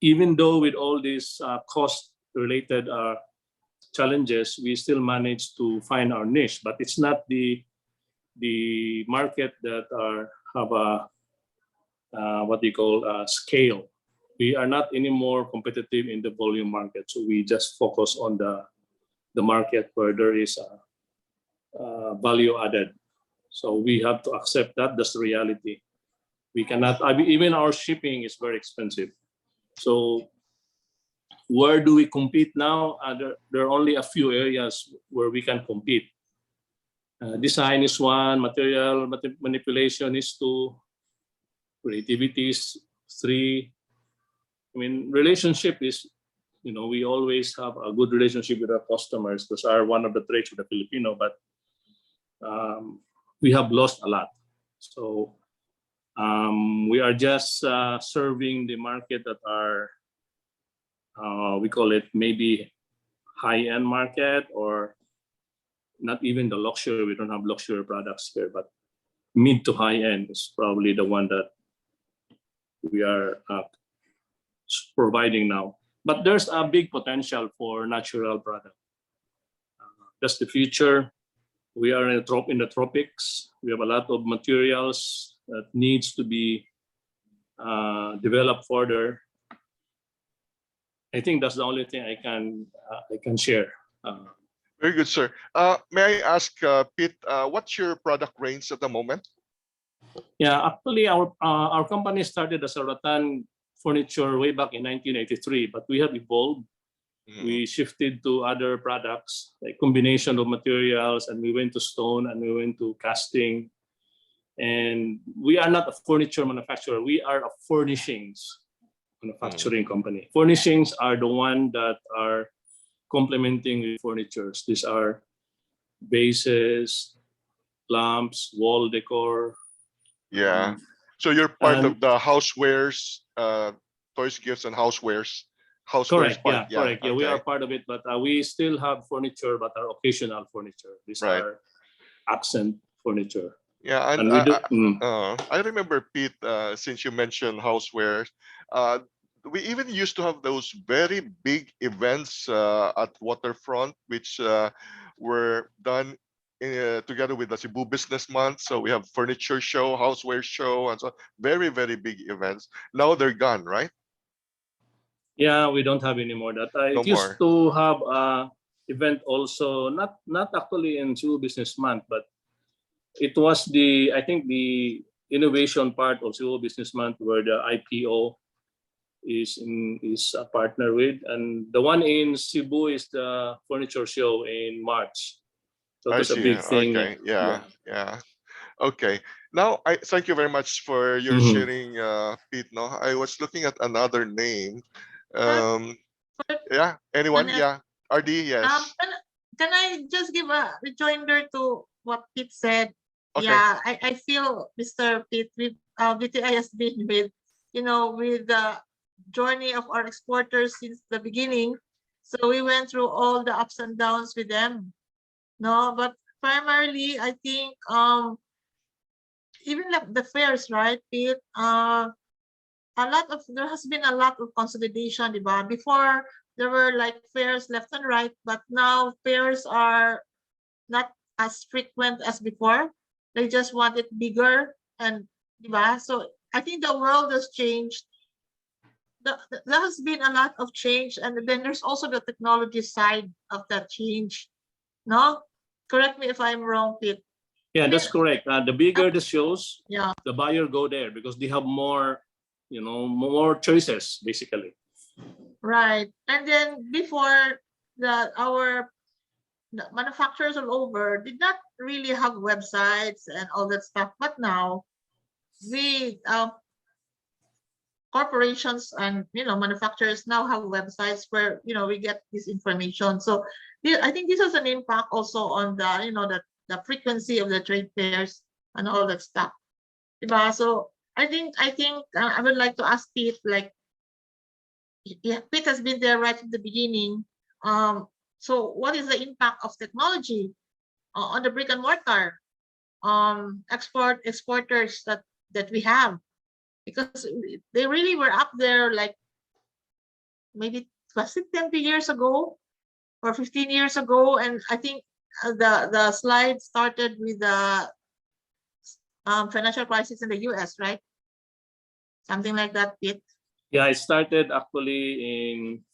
even though with all these cost-related challenges, we still manage to find our niche. But it's not the market that have a what they call scale. We are not anymore competitive in the volume market, so we just focus on the market where there is value added. So we have to accept that. That's the reality. We cannot. Even our shipping is very expensive. So where do we compete now? There are only a few areas where we can compete. Design is one, material manipulation is two, creativity is three. I mean, relationship is, we always have a good relationship with our customers. Those are one of the traits of the Filipino, but we have lost a lot. So we are just serving the market that are, we call it maybe high-end market, or not even the luxury. We don't have luxury products here, but mid to high-end is probably the one that we are providing now. But there's a big potential for natural product. That's the future. We are in the tropics. We have a lot of materials that needs to be developed further. I think that's the only thing I can share. Very good, sir. May I ask, Pete, what's your product range at the moment? Yeah, actually, our company started as a rattan furniture way back in 1983, but we have evolved. We shifted to other products, like combination of materials, and we went to stone, and we went to casting. And we are not a furniture manufacturer. We are a furnishings manufacturing company. Furnishings are the one that are complementing with furnitures. These are bases, lamps, wall decor. Yeah. So you're part of the housewares, toys, gifts, and housewares. Correct. Yeah, correct. Yeah, okay. We are part of it, but we still have furniture, but are occasional furniture. These are accent furniture. Yeah, and I remember, Pete, since you mentioned housewares, we even used to have those very big events at Waterfront, which were done together with the Cebu Business Month. So we have furniture show, houseware show, and so very, very big events. Now they're gone, right? Yeah, we don't have any more that. No It used more. to have a event also, not actually in Cebu Business Month, but it was I think the innovation part of Cebu Business Month where the IPO is a partner with, and the one in Cebu is the furniture show in March. So I that's a see. big thing. Okay. Yeah. Yeah. Okay. Now, I thank you very much for your Mhm. sharing, Pete. No, I was looking at another name. But- Yeah. Anyone? Can I- Yeah. RD. Yes. Can I just give a rejoinder to what Pete said? Okay. Yeah, I feel Mr. Pete, BTI has been with, with the journey of our exporters since the beginning. So we went through all the ups and downs with them. No, but primarily I think even like the fairs, right, Pete? There has been a lot of consolidation, diba? Before there were like fairs left and right, but now fairs are not as frequent as before. They just want it bigger and diba? So I think the world has changed. There has been a lot of change, and then there's also the technology side of that change. No? Correct me if I'm wrong, Pete. Yeah, that's correct. The bigger the shows, Yeah. the buyer go there because they have more, more choices basically. Right. And then before our manufacturers all over did not really have websites and all that stuff. But now the corporations and manufacturers now have websites where we get this information. So I think this has an impact also on the frequency of the trade fairs and all that stuff. Diba? So I think I would like to ask Pete, like, yeah, Pete has been there right from the beginning. So what is the impact of technology on the brick and mortar exporters that we have? Because they really were up there, like maybe was it 20 years ago or 15 years ago, and I think the slide started with the financial crisis in the US, right? Something like that, Pete. Yeah, I started actually in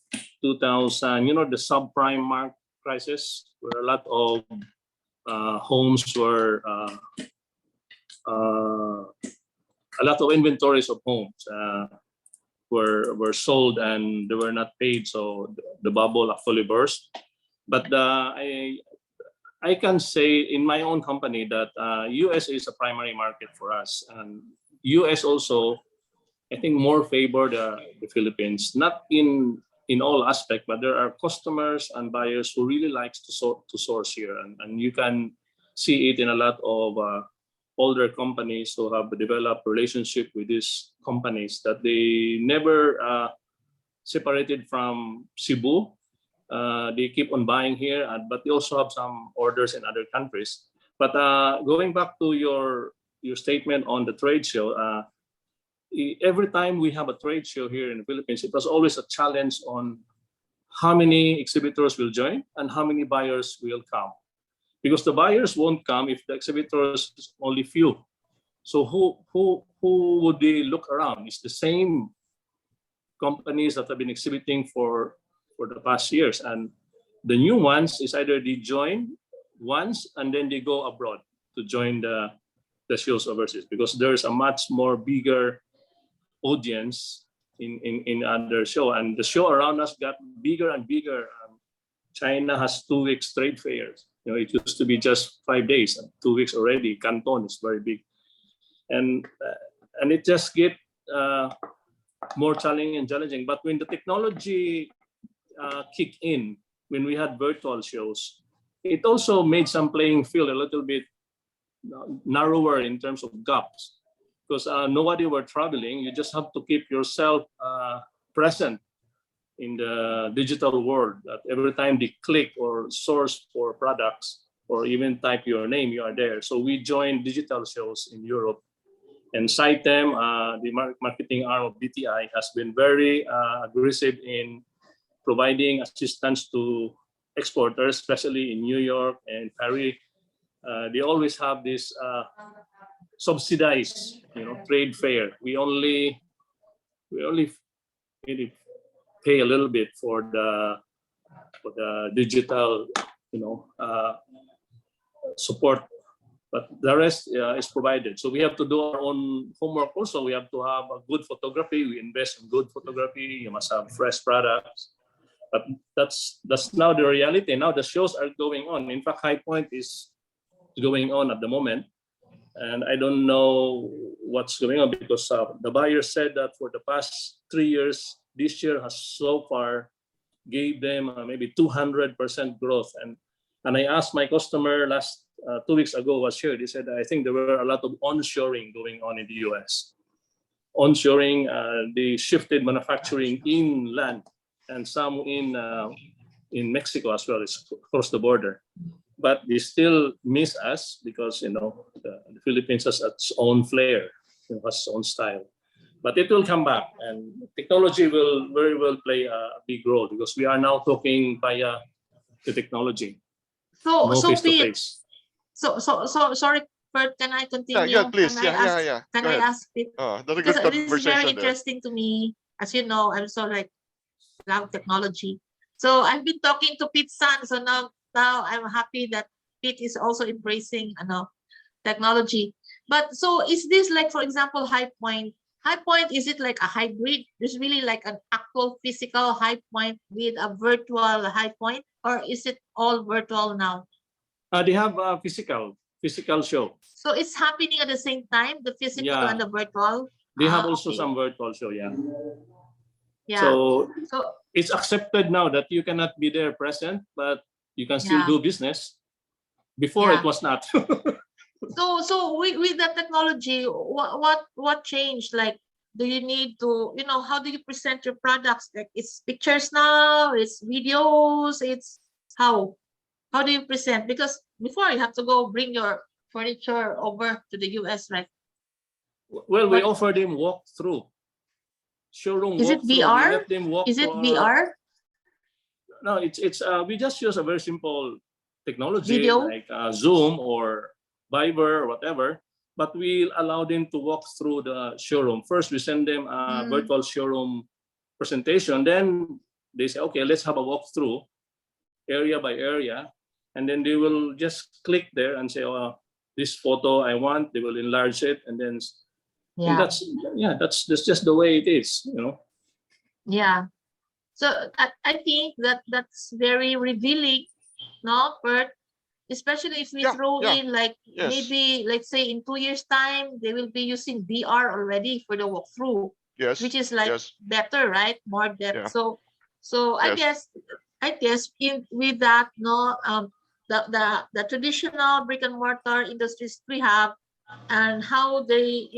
2000. The subprime market crisis, where a lot of homes were a lot of inventories of homes were sold and they were not paid, so the bubble actually burst. But I can say in my own company that US is a primary market for us, and US also, I think, more favor the Philippines, not in all aspects, but there are customers and buyers who really likes to source here, and you can see it in a lot of older companies who have developed relationship with these companies that they never separated from Cebu. They keep on buying here, but they also have some orders in other countries. But going back to your statement on the trade show, every time we have a trade show here in the Philippines, it was always a challenge on how many exhibitors will join and how many buyers will come. Because the buyers won't come if the exhibitors only few. So who would they look around? It's the same companies that have been exhibiting for the past years, and the new ones is either they join once and then they go abroad to join the shows overseas, because there's a much more bigger audience in other show, and the show around us got bigger and bigger. China has 2 weeks trade fairs. It used to be just 5 days. 2 weeks already. Canton is very big, and it just get more challenging. But when the technology kicked in, when we had virtual shows, it also made some playing field a little bit narrower in terms of gaps, because nobody were traveling. You just have to keep yourself present in the digital world, that every time they click or source for products or even type your name, you are there. So we joined digital shows in Europe, And CITEM, the marketing arm of DTI, has been very aggressive in providing assistance to exporters, especially in New York and Paris. They always have this subsidized, trade fair. We only really pay a little bit for the digital, support, but the rest is provided. So we have to do our own homework. Also, we have to have a good photography. We invest in good photography. You must have fresh products. But that's now the reality. Now the shows are going on. In fact, High Point is going on at the moment, and I don't know what's going on because the buyer said that for the past 3 years, this year has so far gave them maybe 200% growth. And I asked my customer last 2 weeks ago was here. They said, I think there were a lot of onshoring going on in the US. Onshoring, they shifted manufacturing inland and some in Mexico as well, it's across the border. But they still miss us because, the Philippines has its own flair, has its own style. But it will come back, and technology will very well play a big role because we are now talking via the technology. So, no so face to Pete, face. so sorry, Pert, can I continue? Yeah, please. Can Go I ahead. ask Pete? That's a Because good this is very conversation there. interesting to me. As you know, I'm so love technology. So I've been talking to Pete's son. So now I'm happy that Pete is also embracing technology. But so is this like, for example, High Point? High Point, is it like a hybrid? There's really like an actual physical High Point with a virtual High Point, or is it all virtual now? They have a physical show. So it's happening at the same time, the physical Yeah. and the virtual. They have also Okay. some virtual show, yeah. Yeah. So So it's accepted now that you cannot be there present, but you can still Yeah. do business. Before Yeah. it was not. So with the technology, what changed? Like, do you need to, how do you present your products? Like, it's pictures now, it's videos, it's how do you present? Because before you have to go bring your furniture over to the US, right? Well, we But- offer them walkthrough. Showroom Is it walkthrough. We VR? let them walk Is it for- VR? No, it's we just use a very simple technology Video? like Zoom or Viber or whatever, but we allow them to walk through the showroom. First, we send them a virtual showroom presentation. Then they say, okay, let's have a walkthrough area by area. And then they will just click there and say, oh, this photo I want. They will enlarge it. And then and Yeah. that's just the way it is, Yeah. So I think that's very revealing, no, Bert? Especially if we Yeah, throw yeah. in like Yes. maybe let's say in 2 years' time they will be using VR already for the walkthrough, Yes. which is like Yes. better, right? More depth. Yeah. So Yes. I guess in with that, no, the traditional brick and mortar industries we have and how they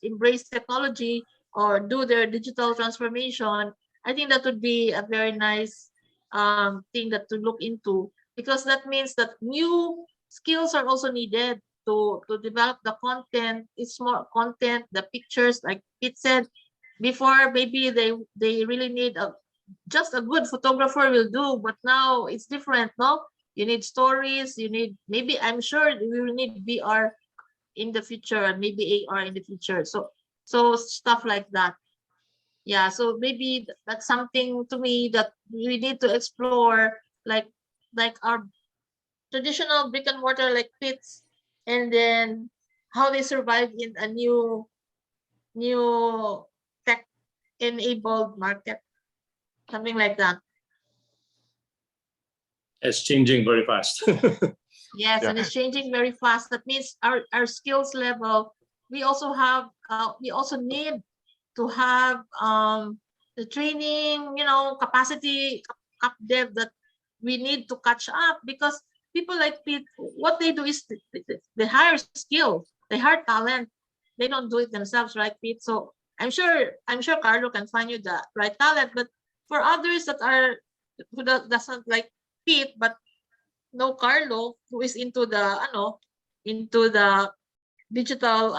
embrace technology or do their digital transformation, I think that would be a very nice thing that to look into, because that means that new skills are also needed to develop the content. It's more content, the pictures, like Pete said before, maybe they really need just a good photographer will do, but now it's different, no? You need stories, you need, maybe I'm sure we will need VR in the future and maybe AR in the future. So stuff like that. Yeah, so maybe that's something to me that we need to explore, like our traditional brick and mortar like pits, and then how they survive in a new tech enabled market, something like that. It's changing very fast. Yes, Yeah. and it's changing very fast. That means our skills level, we also need to have the training, capacity, cap dev that we need to catch up, because people like Pete, what they do is they hire skill, they hire talent, they don't do it themselves, right, Pete? So I'm sure Carlo can find you the right talent, but for others that are who doesn't like Pete but no Carlo, who is into the digital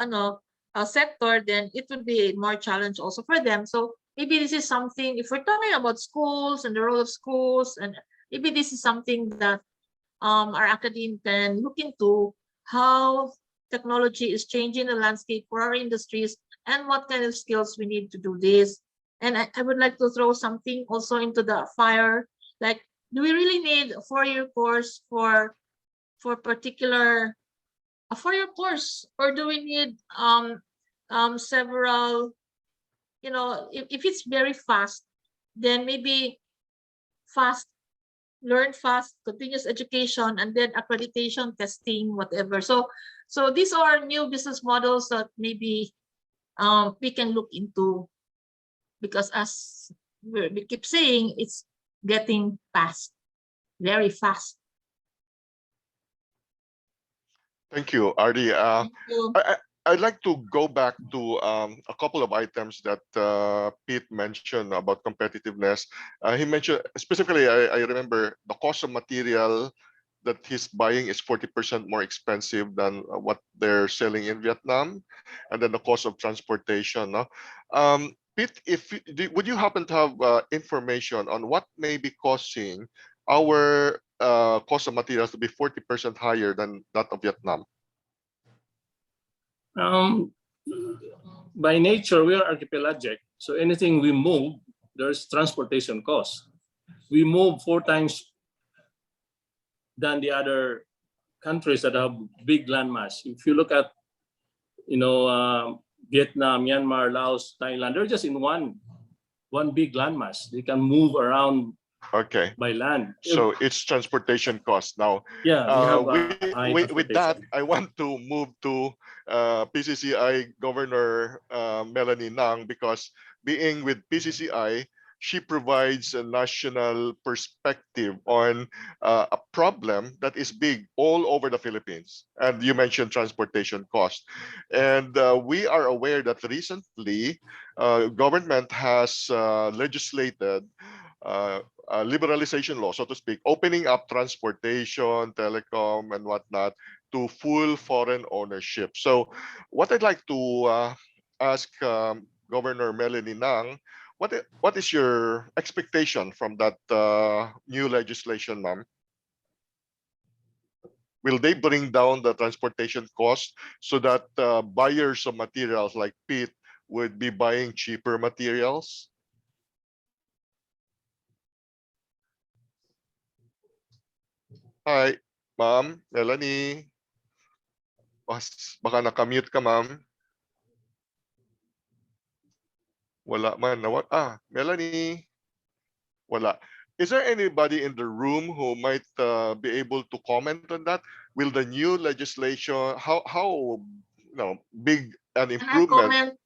sector, then it would be more challenge also for them. So maybe this is something, if we're talking about schools and the role of schools, and maybe this is something that our academe can look into, how technology is changing the landscape for our industries and what kind of skills we need to do this. And I would like to throw something also into the fire, like, do we really need a 4-year course for particular a 4-year course, or do we need several, if it's very fast, then maybe fast, learn fast, continuous education, and then accreditation, testing, whatever. So these are new business models that maybe we can look into, because as we keep saying, it's getting fast, very fast. Thank you, Ardi. Thank you. I'd like to go back to a couple of items that Pete mentioned about competitiveness. He mentioned specifically, I remember the cost of material that he's buying is 40% more expensive than what they're selling in Vietnam, and then the cost of transportation. No? Pete, would you happen to have information on what may be causing our cost of materials to be 40% higher than that of Vietnam? By nature, we are archipelagic. So anything we move, there's transportation cost. We move 4 times than the other countries that have big landmass. If you look at, Vietnam, Myanmar, Laos, Thailand, they're just in one big landmass. They can move around by land. So it's transportation cost. Now, yeah, with that, I want to move to PCCI Governor Melanie Nang, because being with PCCI, she provides a national perspective on a problem that is big all over the Philippines. And you mentioned transportation cost. And we are aware that recently government has legislated liberalization law, so to speak, opening up transportation, telecom, and whatnot to full foreign ownership. So what I'd like to ask Governor Melanie Nang, what is your expectation from that new legislation, ma'am? Will they bring down the transportation cost so that buyers of materials like Pete would be buying cheaper materials? Hi, ma'am, Melanie. Baka nakamute ka, ma'am. Wala man. Melanie. Wala. Is there anybody in the room who might be able to comment on that? Will the new legislation, how big an improvement?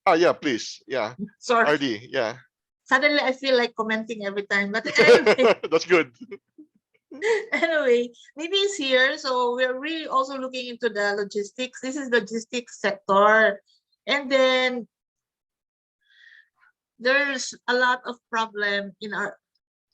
Yeah, please. Yeah. Sorry. RD, yeah. Suddenly I feel like commenting every time, but anyway. That's good. Anyway, maybe it's here. So we're really also looking into the logistics. This is logistics sector. And then there's a lot of problem in our,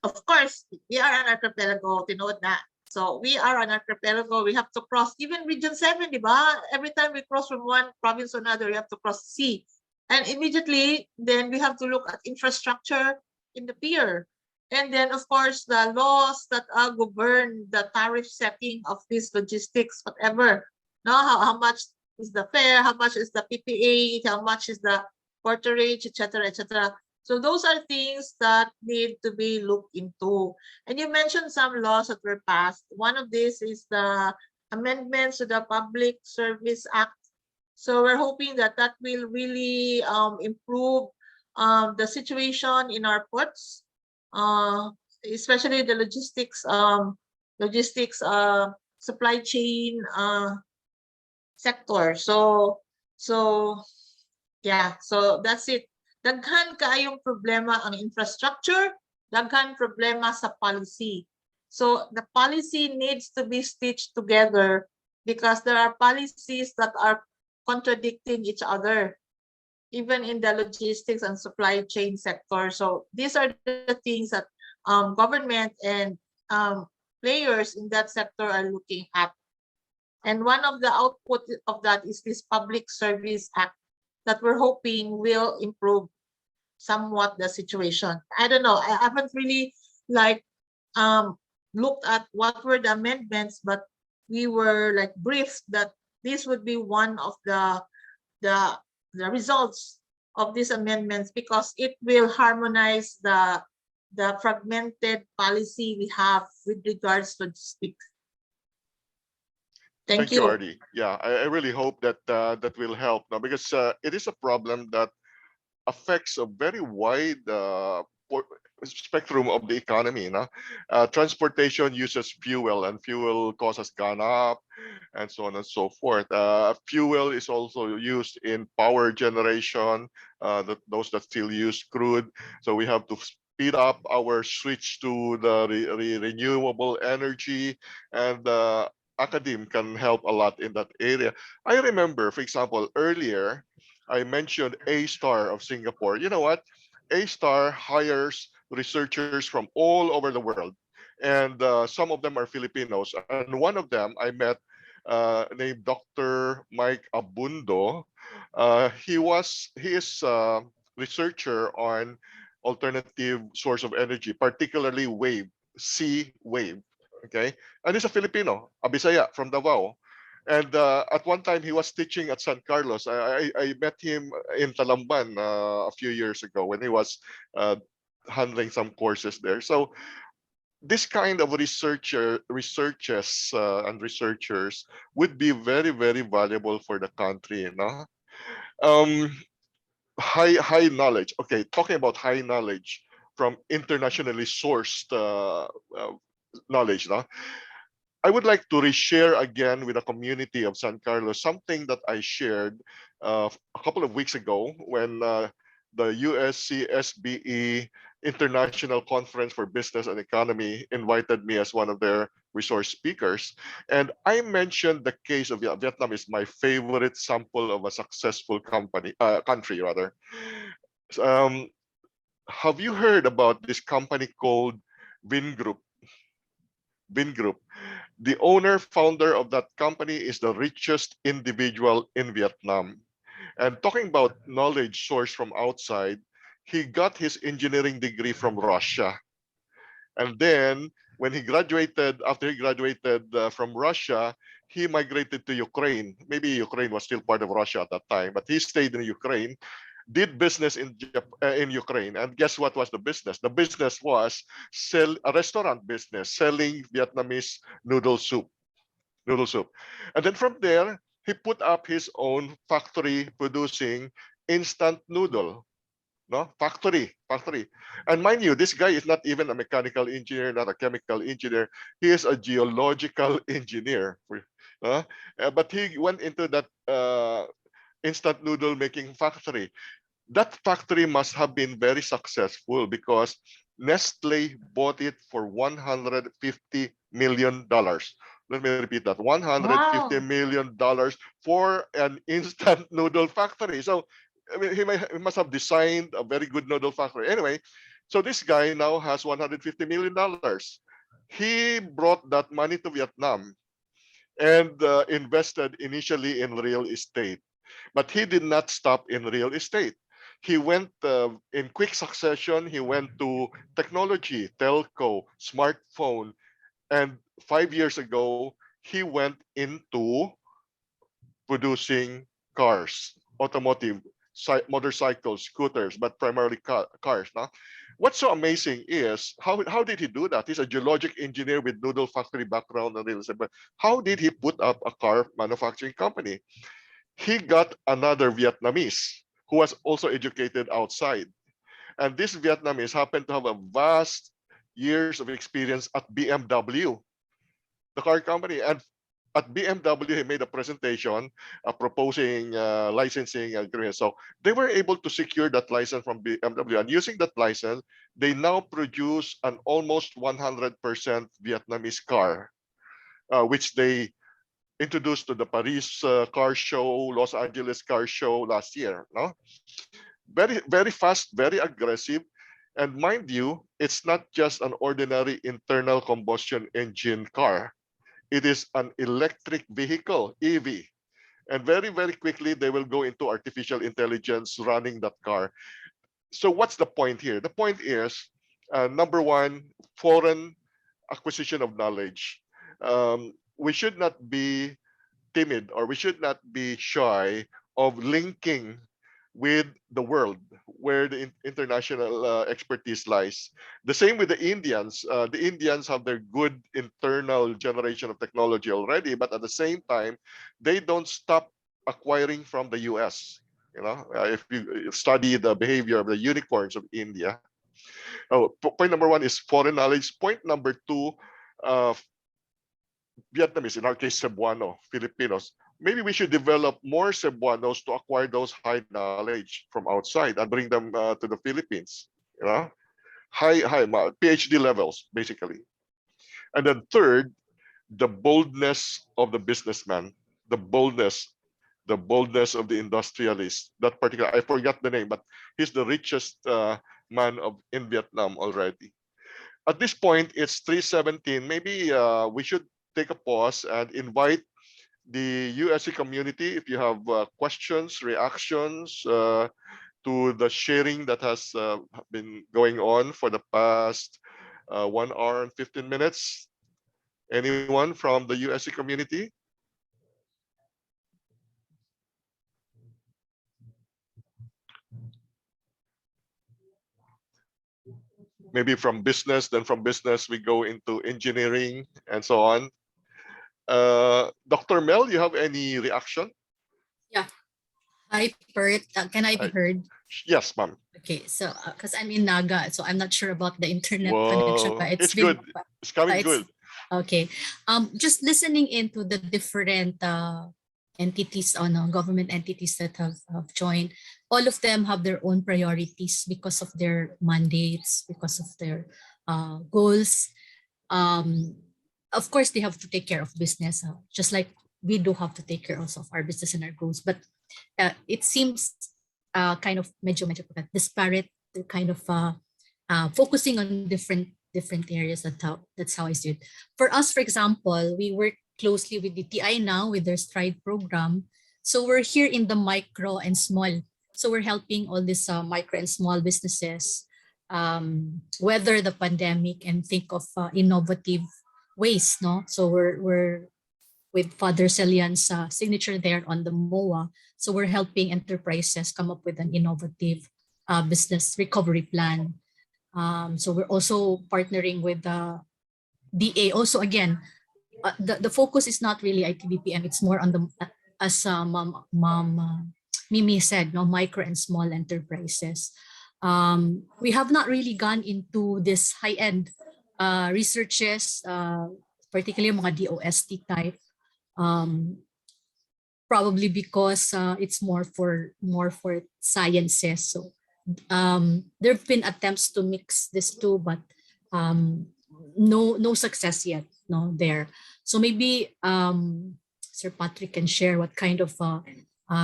of course, we are an archipelago, you know that. So we are an archipelago. We have to cross even Region 7, diba? Every time we cross from one province to another, we have to cross the sea. And immediately, then we have to look at infrastructure in the pier. And then, of course, the laws that govern the tariff setting of this logistics, whatever. No, how much is the fare? How much is the PPA? How much is the porterage, etc., etc. So those are things that need to be looked into. And you mentioned some laws that were passed. One of these is the amendments to the Public Service Act. So we're hoping that that will really improve the situation in our ports, especially the logistics supply chain sector. So yeah, so that's it. Daghan kaayong problema ang infrastructure, daghan problema sa policy. So the policy needs to be stitched together because there are policies that are contradicting each other, even in the logistics and supply chain sector. So these are the things that government and players in that sector are looking at. And one of the output of that is this Public Service Act. that we're hoping will improve somewhat the situation. I don't know. I haven't really like looked at what were the amendments, but we were like briefed that this would be one of the results of these amendments, because it will harmonize the fragmented policy we have with regards to logistics. Thank you, you. Artie. Yeah, I really hope that that will help now, because it is a problem that affects a very wide spectrum of the economy. You know? Transportation uses fuel, and fuel cost has gone up, and so on and so forth. Fuel is also used in power generation, those that still use crude. So we have to speed up our switch to the renewable energy, and academe can help a lot in that area. I remember, for example, earlier, I mentioned A-Star of Singapore. You know what? A-Star hires researchers from all over the world, and some of them are Filipinos. And one of them I met, named Dr. Mike Abundo. He is a researcher on alternative source of energy, particularly wave, sea wave. Okay, and he's a Filipino, a Bisaya from Davao. And at one time, he was teaching at San Carlos. I met him in Talamban a few years ago when he was uh, handling some courses there. So this kind of researchers and researchers would be very, very valuable for the country. You know? High knowledge. Okay, talking about high knowledge from internationally sourced knowledge. No? I would like to reshare again with the community of San Carlos something that I shared a couple of weeks ago when the USCSBE International Conference for Business and Economy invited me as one of their resource speakers. And I mentioned the case of Vietnam is my favorite sample of a successful country rather. Um, have you heard about this company called VinGroup? VinGroup. The owner, founder of that company is the richest individual in Vietnam. And talking about knowledge sourced from outside, he got his engineering degree from Russia. And then when he graduated, after he graduated from Russia, he migrated to Ukraine. Maybe Ukraine was still part of Russia at that time, but he stayed in Ukraine, did business in Ukraine. And guess what was the business? The business was a restaurant business, selling Vietnamese noodle soup. And then from there, he put up his own factory producing instant noodle. No, factory. And mind you, this guy is not even a mechanical engineer, not a chemical engineer. He is a geological engineer. But he went into that instant noodle making factory. That factory must have been very successful because Nestle bought it for $150 million. Let me repeat that, $150 million for an instant noodle factory. So I mean, he must have designed a very good noodle factory. Anyway, so this guy now has $150 million. He brought that money to Vietnam and invested initially in real estate. But he did not stop in real estate. He went in quick succession, he went to technology, telco, smartphone, and 5 years ago, he went into producing cars, automotive, motorcycles, scooters, but primarily cars. No? What's so amazing is how did he do that? He's a geologic engineer with noodle factory background and real estate, but how did he put up a car manufacturing company? He got another Vietnamese who was also educated outside. And this Vietnamese happened to have a vast years of experience at BMW, the car company. And at BMW, he made a presentation proposing licensing agreement. So they were able to secure that license from BMW. And using that license, they now produce an almost 100% Vietnamese car, which they introduced to the Paris car show, Los Angeles car show last year. No? Very, very fast, very aggressive. And mind you, it's not just an ordinary internal combustion engine car. It is an electric vehicle, EV. And very, very quickly, they will go into artificial intelligence running that car. So what's the point here? The point is, number one, foreign acquisition of knowledge. We should not be timid, or we should not be shy of linking with the world where the international expertise lies. The same with the Indians. The Indians have their good internal generation of technology already, but at the same time, they don't stop acquiring from the US. You know, if you study the behavior of the unicorns of India. Oh, point number one is foreign knowledge. Point number two, uh, Vietnamese, in our case, Cebuano, Filipinos. Maybe we should develop more Cebuanos to acquire those high knowledge from outside and bring them to the Philippines. You know, PhD levels, basically. And then third, the boldness of the businessman, the boldness of the industrialist. That particular, I forgot the name, but he's the richest man in Vietnam already. At this point, it's 3:17. Maybe we should take a pause and invite the USC community, if you have questions, reactions to the sharing that has been going on for the past 1 hour and 15 minutes. Anyone from the USC community? Maybe from business, then from business we go into engineering and so on. Dr. Mel, you have any reaction? Yeah. Hi, Pert. Can I be Hi. heard? Yes, ma'am. Okay, so because I'm in Naga, so I'm not sure about the internet connection, Whoa, but it's good. It's coming good. Okay. Just listening into the different entities government entities that have joined, all of them have their own priorities because of their mandates, because of their goals. Of course, they have to take care of business, just like we do have to take care also of our business and our goals. But it seems kind of medyo disparate, kind of focusing on different areas. That's how I see it. For us, for example, we work closely with the TI now with their Stride program. So we're here in the micro and small. So we're helping all these micro and small businesses weather the pandemic and think of innovative ways. No, so we're with Father Cellan's signature there on the MOA. So we're helping enterprises come up with an innovative business recovery plan. So we're also partnering with the DA. Also, again, the focus is not really ITBPM. It's more on the, as Mimi said, no, micro and small enterprises. We have not really gone into this high-end researches, particularly mga DOST type. Probably because it's more for sciences. So there have been attempts to mix these two, but no success yet. No, there. So maybe Sir Patrick can share what kind of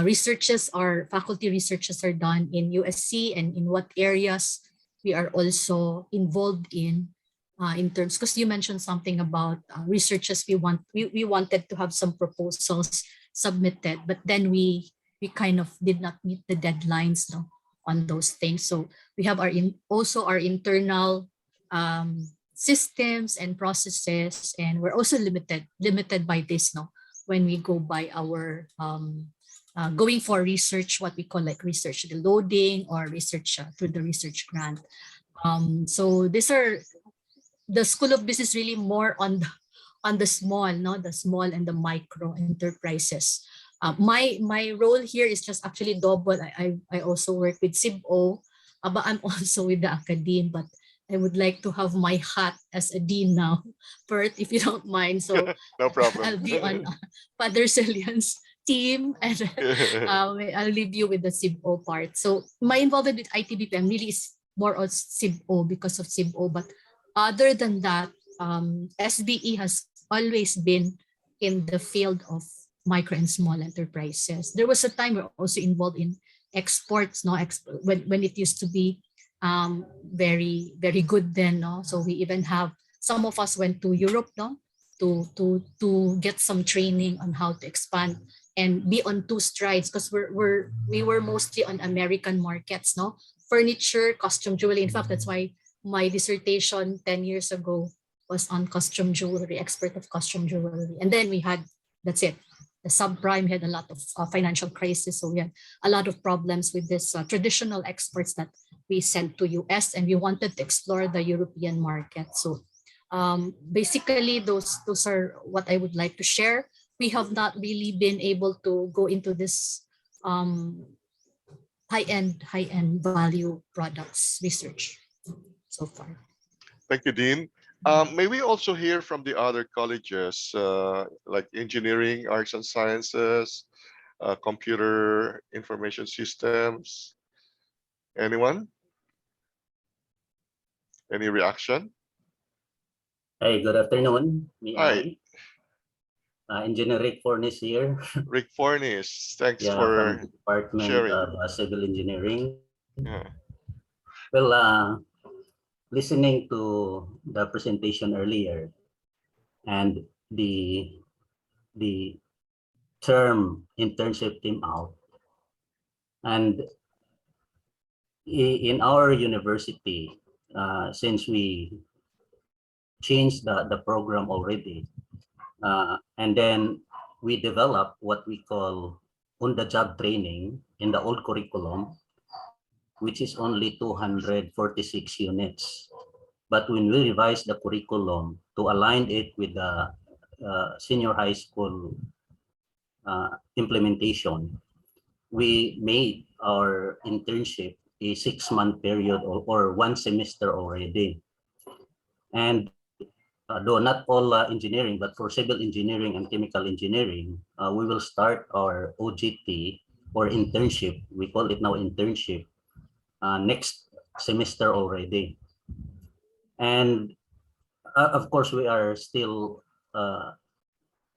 researches or faculty researches are done in USC and in what areas we are also involved in terms, because you mentioned something about researches we wanted to have some proposals submitted, but then we kind of did not meet the deadlines, no, on those things. So we have also our internal systems and processes, and we're also limited by this, no, when we go by our going for research, what we call like research loading or research through the research grant. So these are the School of Business really more on the small, no, the small and the micro enterprises. My role here is just actually double. I also work with CIB.O, but I'm also with the academe. But I would like to have my hat as a dean now, Pert, if you don't mind. So no problem. I'll be on Father Cellan's team, and I'll leave you with the CIB.O part. So my involvement with ITBPM really is more on CIB.O because of CIB.O. But other than that, SBE has always been in the field of micro and small enterprises. There was a time we're also involved in exports, no, when it used to be very, very good then, no. So we even have, some of us went to Europe, no, to get some training on how to expand and be on two strides, because we were mostly on American markets, no? Furniture, costume jewelry. In fact, that's why my dissertation 10 years ago was on costume jewelry, expert of costume jewelry. And then we had, that's it, the subprime had a lot of financial crisis. So we had a lot of problems with this traditional exports that we sent to US, and we wanted to explore the European market. So basically those are what I would like to share. We have not really been able to go into this high-end value products research so far. Thank you, Dean. May we also hear from the other colleges, like engineering, arts and sciences, computer information systems? Anyone? Any reaction? Hey, good afternoon. Hi. Engineer Rick Fornes here. Rick Fornes, thanks Yeah, for from the Department sharing. of Civil Engineering. Yeah. Well, listening to the presentation earlier and the term internship came out, and in our university, since we changed the program already, and then we developed what we call on-the-job training in the old curriculum, which is only 246 units. But when we revised the curriculum to align it with the senior high school implementation, we made our internship a 6-month period or 1 semester already. And though not all engineering, but for civil engineering and chemical engineering, we will start our OJT or internship. We call it now internship next semester already. And of course, we are still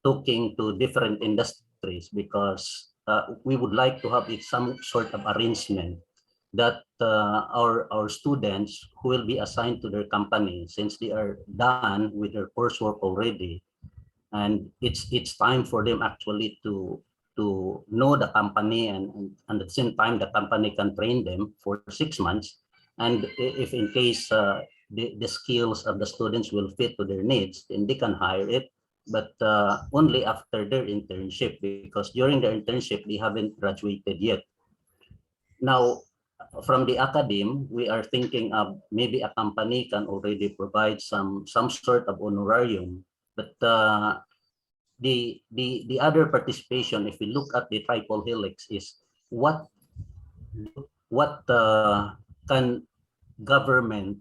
talking to different industries because we would like to have some sort of arrangement that our students who will be assigned to their company, since they are done with their coursework already, and it's time for them actually to know the company, and at the same time the company can train them for 6 months, and if in case the skills of the students will fit to their needs, then they can hire it, but only after their internship, because during their internship they haven't graduated yet. Now, from the academe, we are thinking of maybe a company can already provide some sort of honorarium, but the other participation, if we look at the Triple Helix, is what can government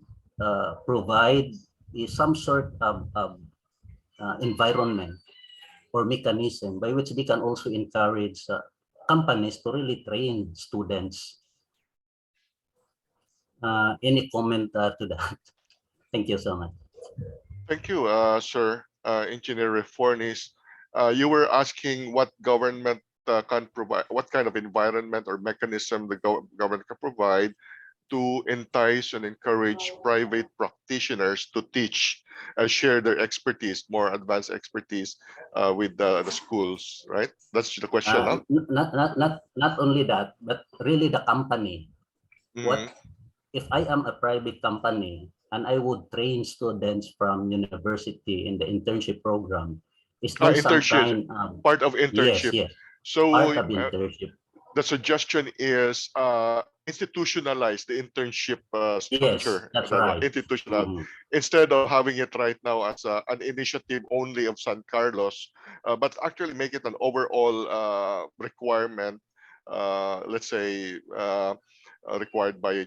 provide is some sort of environment or mechanism by which they can also encourage companies to really train students. Any comment to that? Thank you so much. Thank you, sir. Engineer Refornis. You were asking what government can provide, what kind of environment or mechanism the government can provide to entice and encourage private practitioners to teach and share their expertise, more advanced expertise with the schools, right? That's the question, huh? Not only that, but really the company. Mm-hmm. What if I am a private company and I would train students from university in the internship program? Is there some kind of part of internship? Yes. So part of internship. The suggestion is institutionalize the internship structure. Yes, that's right. Institutional, instead of having it right now as an initiative only of San Carlos, but actually make it an overall requirement. Let's say required by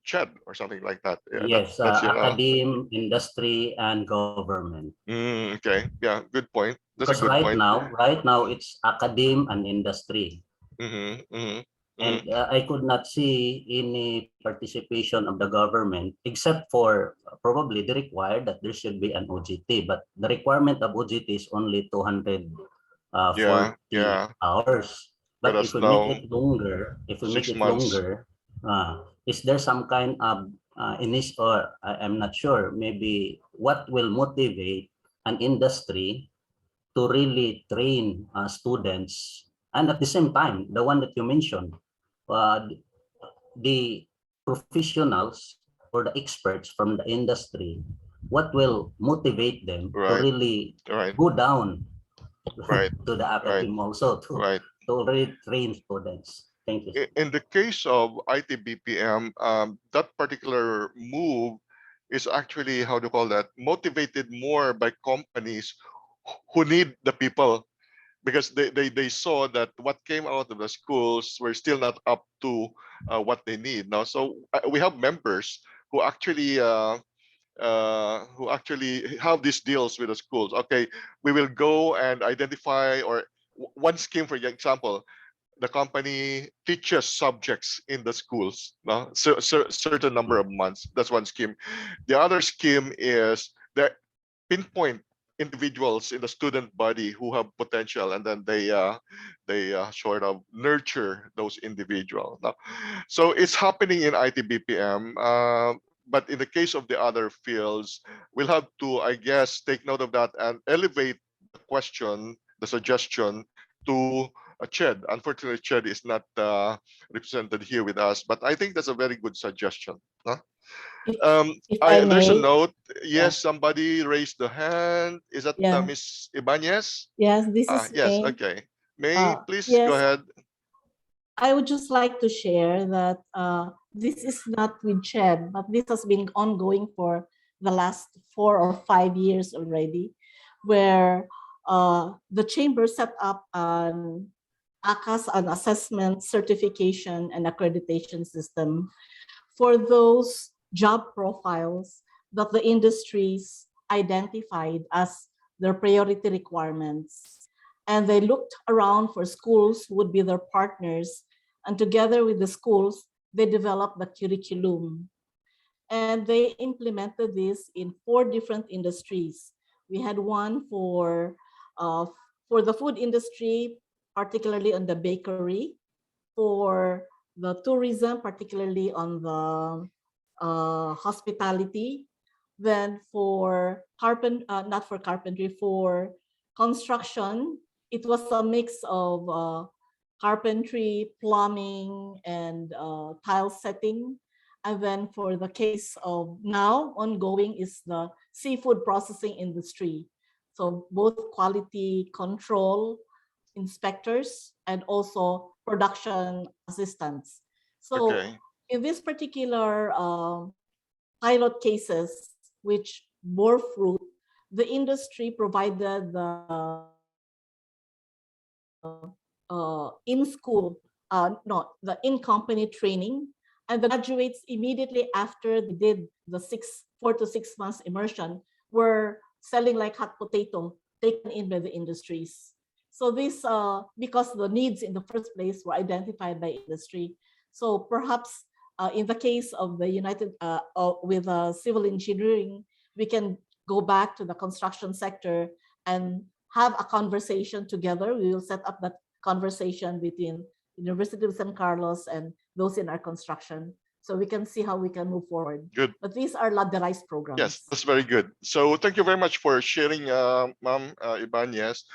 CHED or something like that. Yes, academe, industry, and government. Okay, yeah, good point. That's because a good point. Right now it's academe and industry. And I could not see any participation of the government except for probably the required that there should be an OJT, but the requirement of OJT is only 240 hours. But if we make it longer, is there some kind of initial, I'm not sure, maybe what will motivate an industry to really train students And at the same time, the one that you mentioned, the professionals or the experts from the industry, what will motivate them to Right. really Right. go down Right. to the Right. academe also Right. to already train students. Thank you. In the case of IT-BPM, that particular move is actually, how do you call that, motivated more by companies who need the people, because they saw that what came out of the schools were still not up to what they need now. So we have members who actually have these deals with the schools. Okay, we will go and identify, or one scheme, for example, the company teaches subjects in the schools, no? Certain number of months. That's one scheme. The other scheme is that pinpoint individuals in the student body who have potential, and then they sort of nurture those individuals. No? So it's happening in IT-BPM. But in the case of the other fields, we'll have to, I guess, take note of that and elevate the question, the suggestion to Ched. Unfortunately, Ched is not represented here with us, but I think that's a very good suggestion. Huh? If I There's a may, note. yeah, Yes, somebody raised the hand. Is that yeah, Miss Ibanez? yes, this is Yes, May. okay. May, please go Yes, ahead. I would just like to share that this is not with Ched, but this has been ongoing for the last 4 or 5 years already, where the chamber set up an ACAS, an assessment, certification, and accreditation system for those job profiles that the industries identified as their priority requirements. And they looked around for schools who would be their partners. And together with the schools, they developed the curriculum. And they implemented this in 4 different industries. We had one for the food industry, particularly on the bakery, for the tourism, particularly on the hospitality, then for not for carpentry, for construction, it was a mix of carpentry, plumbing, and tile setting. And then for the case of now ongoing is the seafood processing industry. So both quality control inspectors and also production assistants. So Okay. in this particular pilot cases, which bore fruit, the industry provided the the in-company training, and the graduates immediately after they did the 4 to 6 months immersion were selling like hot potato, taken in by the industries. So this, because the needs in the first place were identified by industry. So perhaps in the case of the with civil engineering, we can go back to the construction sector and have a conversation together. We will set up that conversation between University of San Carlos and those in our construction, so we can see how we can move forward. Good. But these are ladderized programs. Yes, that's very good. So thank you very much for sharing, Ma'am Ibanez.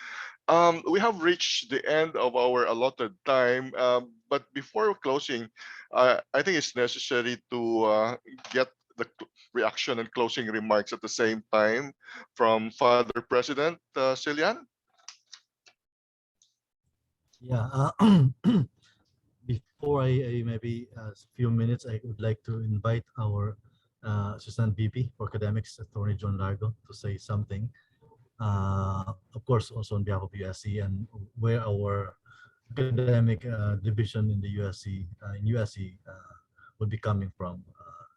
We have reached the end of our allotted time, but before closing, I think it's necessary to get the reaction and closing remarks at the same time from Father President Cellan. Yeah. Before I maybe a few minutes, I would like to invite our Assistant VP for Academics, Attorney John Largo, to say something. Of course, also on behalf of USC and where our academic division in the USC would be coming from.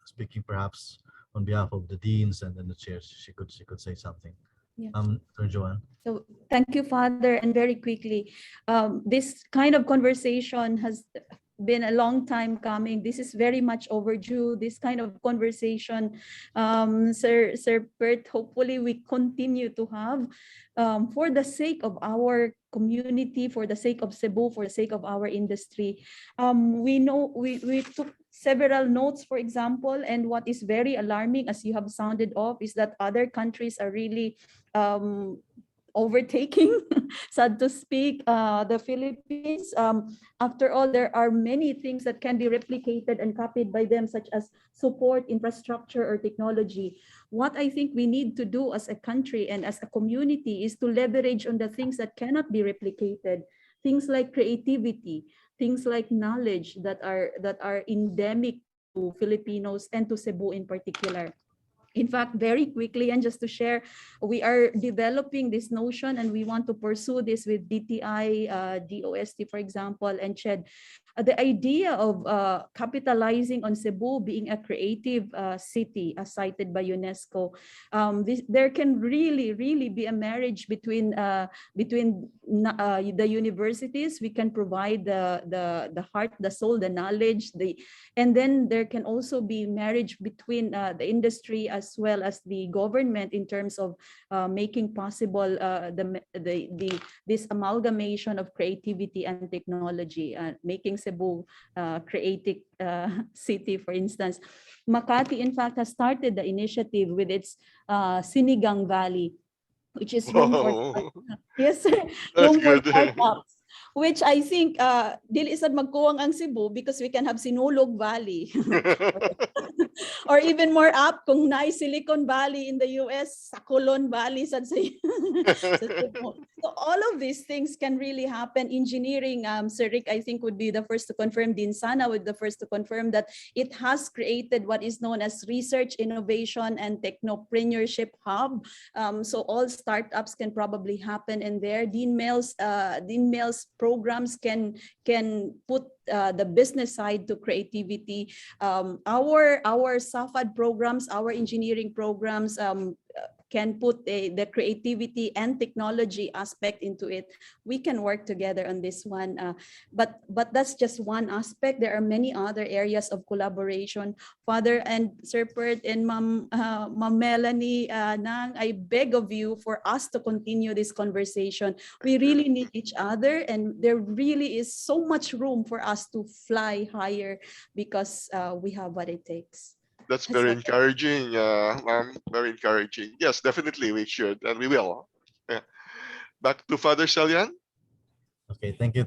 Speaking perhaps on behalf of the deans and then the chairs, she could say something. Yeah. Attorney Joanne. So thank you, Father. And very quickly, this kind of conversation has been a long time coming. This is very much overdue, this kind of conversation. Sir Pert, hopefully we continue to have for the sake of our community, for the sake of Cebu, for the sake of our industry. We know we took several notes, for example, and what is very alarming, as you have sounded off, is that other countries are really overtaking, sad to speak, the Philippines. After all, there are many things that can be replicated and copied by them, such as support, infrastructure, or technology. What I think we need to do as a country and as a community is to leverage on the things that cannot be replicated, things like creativity, things like knowledge that are endemic to Filipinos and to Cebu in particular. In fact, very quickly, and just to share, we are developing this notion and we want to pursue this with DTI, DOST, for example, and CHED. The idea of capitalizing on Cebu being a creative city, as cited by UNESCO, there can really be a marriage between the universities. We can provide the heart, the soul, the knowledge, and then there can also be marriage between the industry as well as the government in terms of making possible this amalgamation of creativity and technology, making Cebu creative city, for instance. Makati, in fact, has started the initiative with its Sinigang Valley, which is room for yes, sir, That's room for good. startups. Which I think dili sad magkuwang ang Cebu because we can have Sinulog Valley. Or even more up, kung naay Silicon Valley in the US, Sacolon Valley sad sa Cebu. So all of these things can really happen. Engineering, Sir Rick, I think would be the first to confirm, Din Sana would the first to confirm that it has created what is known as research, innovation, and technopreneurship hub. So all startups can probably happen in there. Dean Mills programs can put the business side to creativity. Our SAFAD programs, our engineering programs can put the creativity and technology aspect into it. We can work together on this one. But that's just one aspect. There are many other areas of collaboration. Father and Sir Pert and Ma'am Melanie, Nang, I beg of you for us to continue this conversation. We really need each other, and there really is so much room for us to fly higher because we have what it takes. That's very encouraging, ma'am. Very encouraging. Yes, definitely we should, and we will. Yeah. Back to Father Cellan. Okay, thank you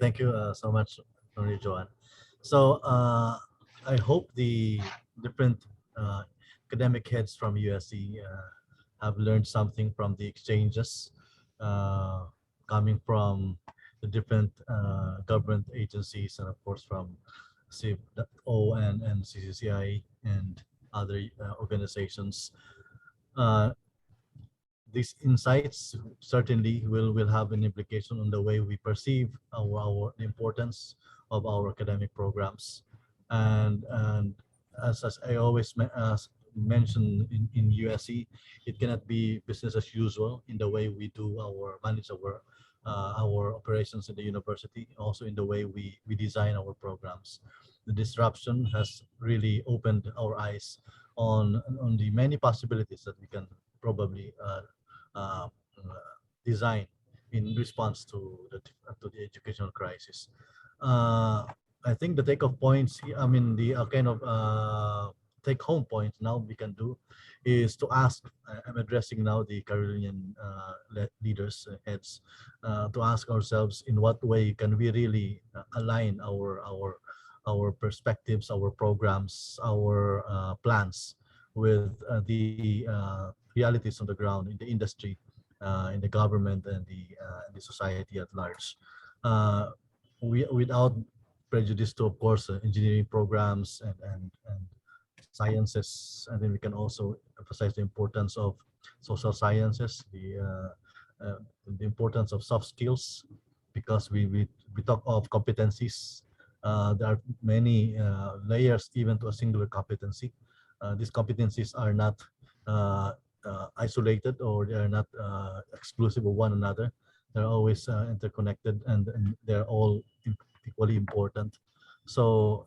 so much, Honorary Joanne. So I hope the different academic heads from USC have learned something from the exchanges coming from the different government agencies, and of course from CIB.O and CCCI and other organizations. These insights certainly will have an implication on the way we perceive the importance of our academic programs. And as I always mention in USC, it cannot be business as usual in the way we do manage our operations in the university, also in the way we design our programs. The disruption has really opened our eyes on the many possibilities that we can probably design in response to the educational crisis. I think the take-off points, I mean, the kind of take-home points now we can do is to ask, I'm addressing now the Caribbean leaders, heads, to ask ourselves in what way can we really align our perspectives, our programs, our plans with the realities on the ground in the industry, in the government, and the society at large. Without prejudice to, of course, engineering programs and sciences, and then we can also emphasize the importance of social sciences, the importance of soft skills, because we talk of competencies. There are many layers even to a singular competency. These competencies are not isolated, or they are not exclusive of one another. They're always interconnected, and they're all equally important. So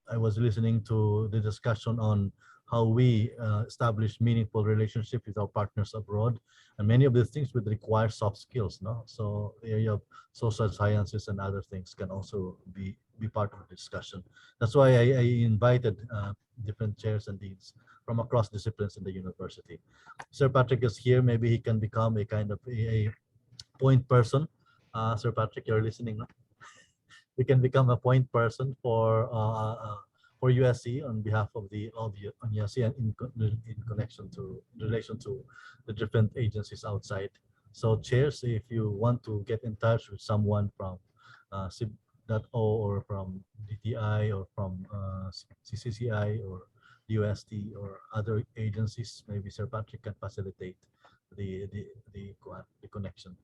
I was listening to the discussion on how we establish meaningful relationship with our partners abroad, and many of these things would require soft skills. No, so the area of social sciences and other things can also be part of the discussion. That's why I invited different chairs and deans from across disciplines in the university. Sir Patrick is here. Maybe he can become a kind of a point person. Sir Patrick, you're listening, no? We can become a point person for USC on behalf of the USC and in connection to relation to the different agencies outside. So chairs, if you want to get in touch with someone from CIB.O or from DTI or from CCCI or UST or other agencies, maybe Sir Patrick can facilitate the connection.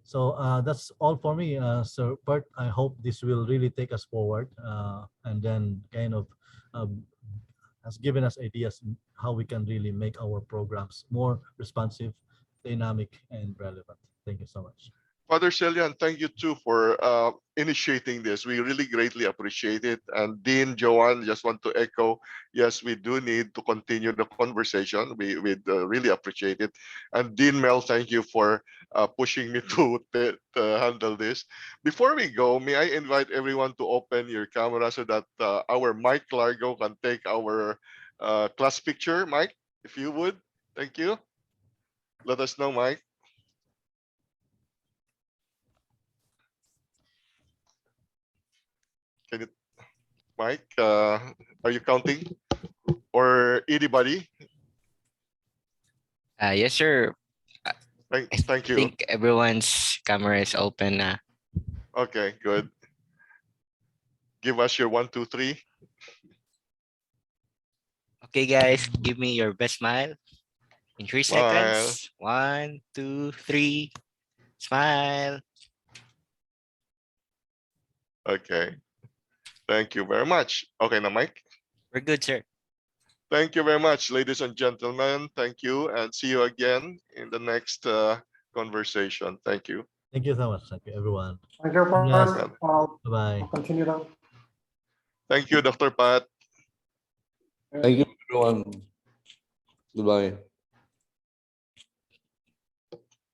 So that's all for me, Sir Pert. I hope this will really take us forward and then kind of has given us ideas in how we can really make our programs more responsive, dynamic, and relevant. Thank you so much. Father Cellan, thank you too for initiating this. We really greatly appreciate it. And Dean Joanne, just want to echo, yes, we do need to continue the conversation. We'd really appreciate it. And Dean Mel, thank you for pushing me to handle this. Before we go, may I invite everyone to open your camera so that our Mike Largo can take our class picture. Mike, if you would, thank you. Let us know, Mike. Can you, Mike, are you counting? Or anybody? Yes, sir. Thank you. I think everyone's camera is open now. Okay, good. Give us your 1, 2, 3. Okay, guys, give me your best smile. In 3 Smile. seconds. 1, 2, 3. Smile. Okay. Thank you very much. Okay, now, Mike. We're good, sir. Thank you very much, ladies and gentlemen. Thank you, and see you again in the next conversation. Thank you. Thank you so much. Thank you, everyone. Thank you, Yes. Bye-bye. Bye. Continue now. Thank you, Dr. Pat. Thank you, everyone. Goodbye.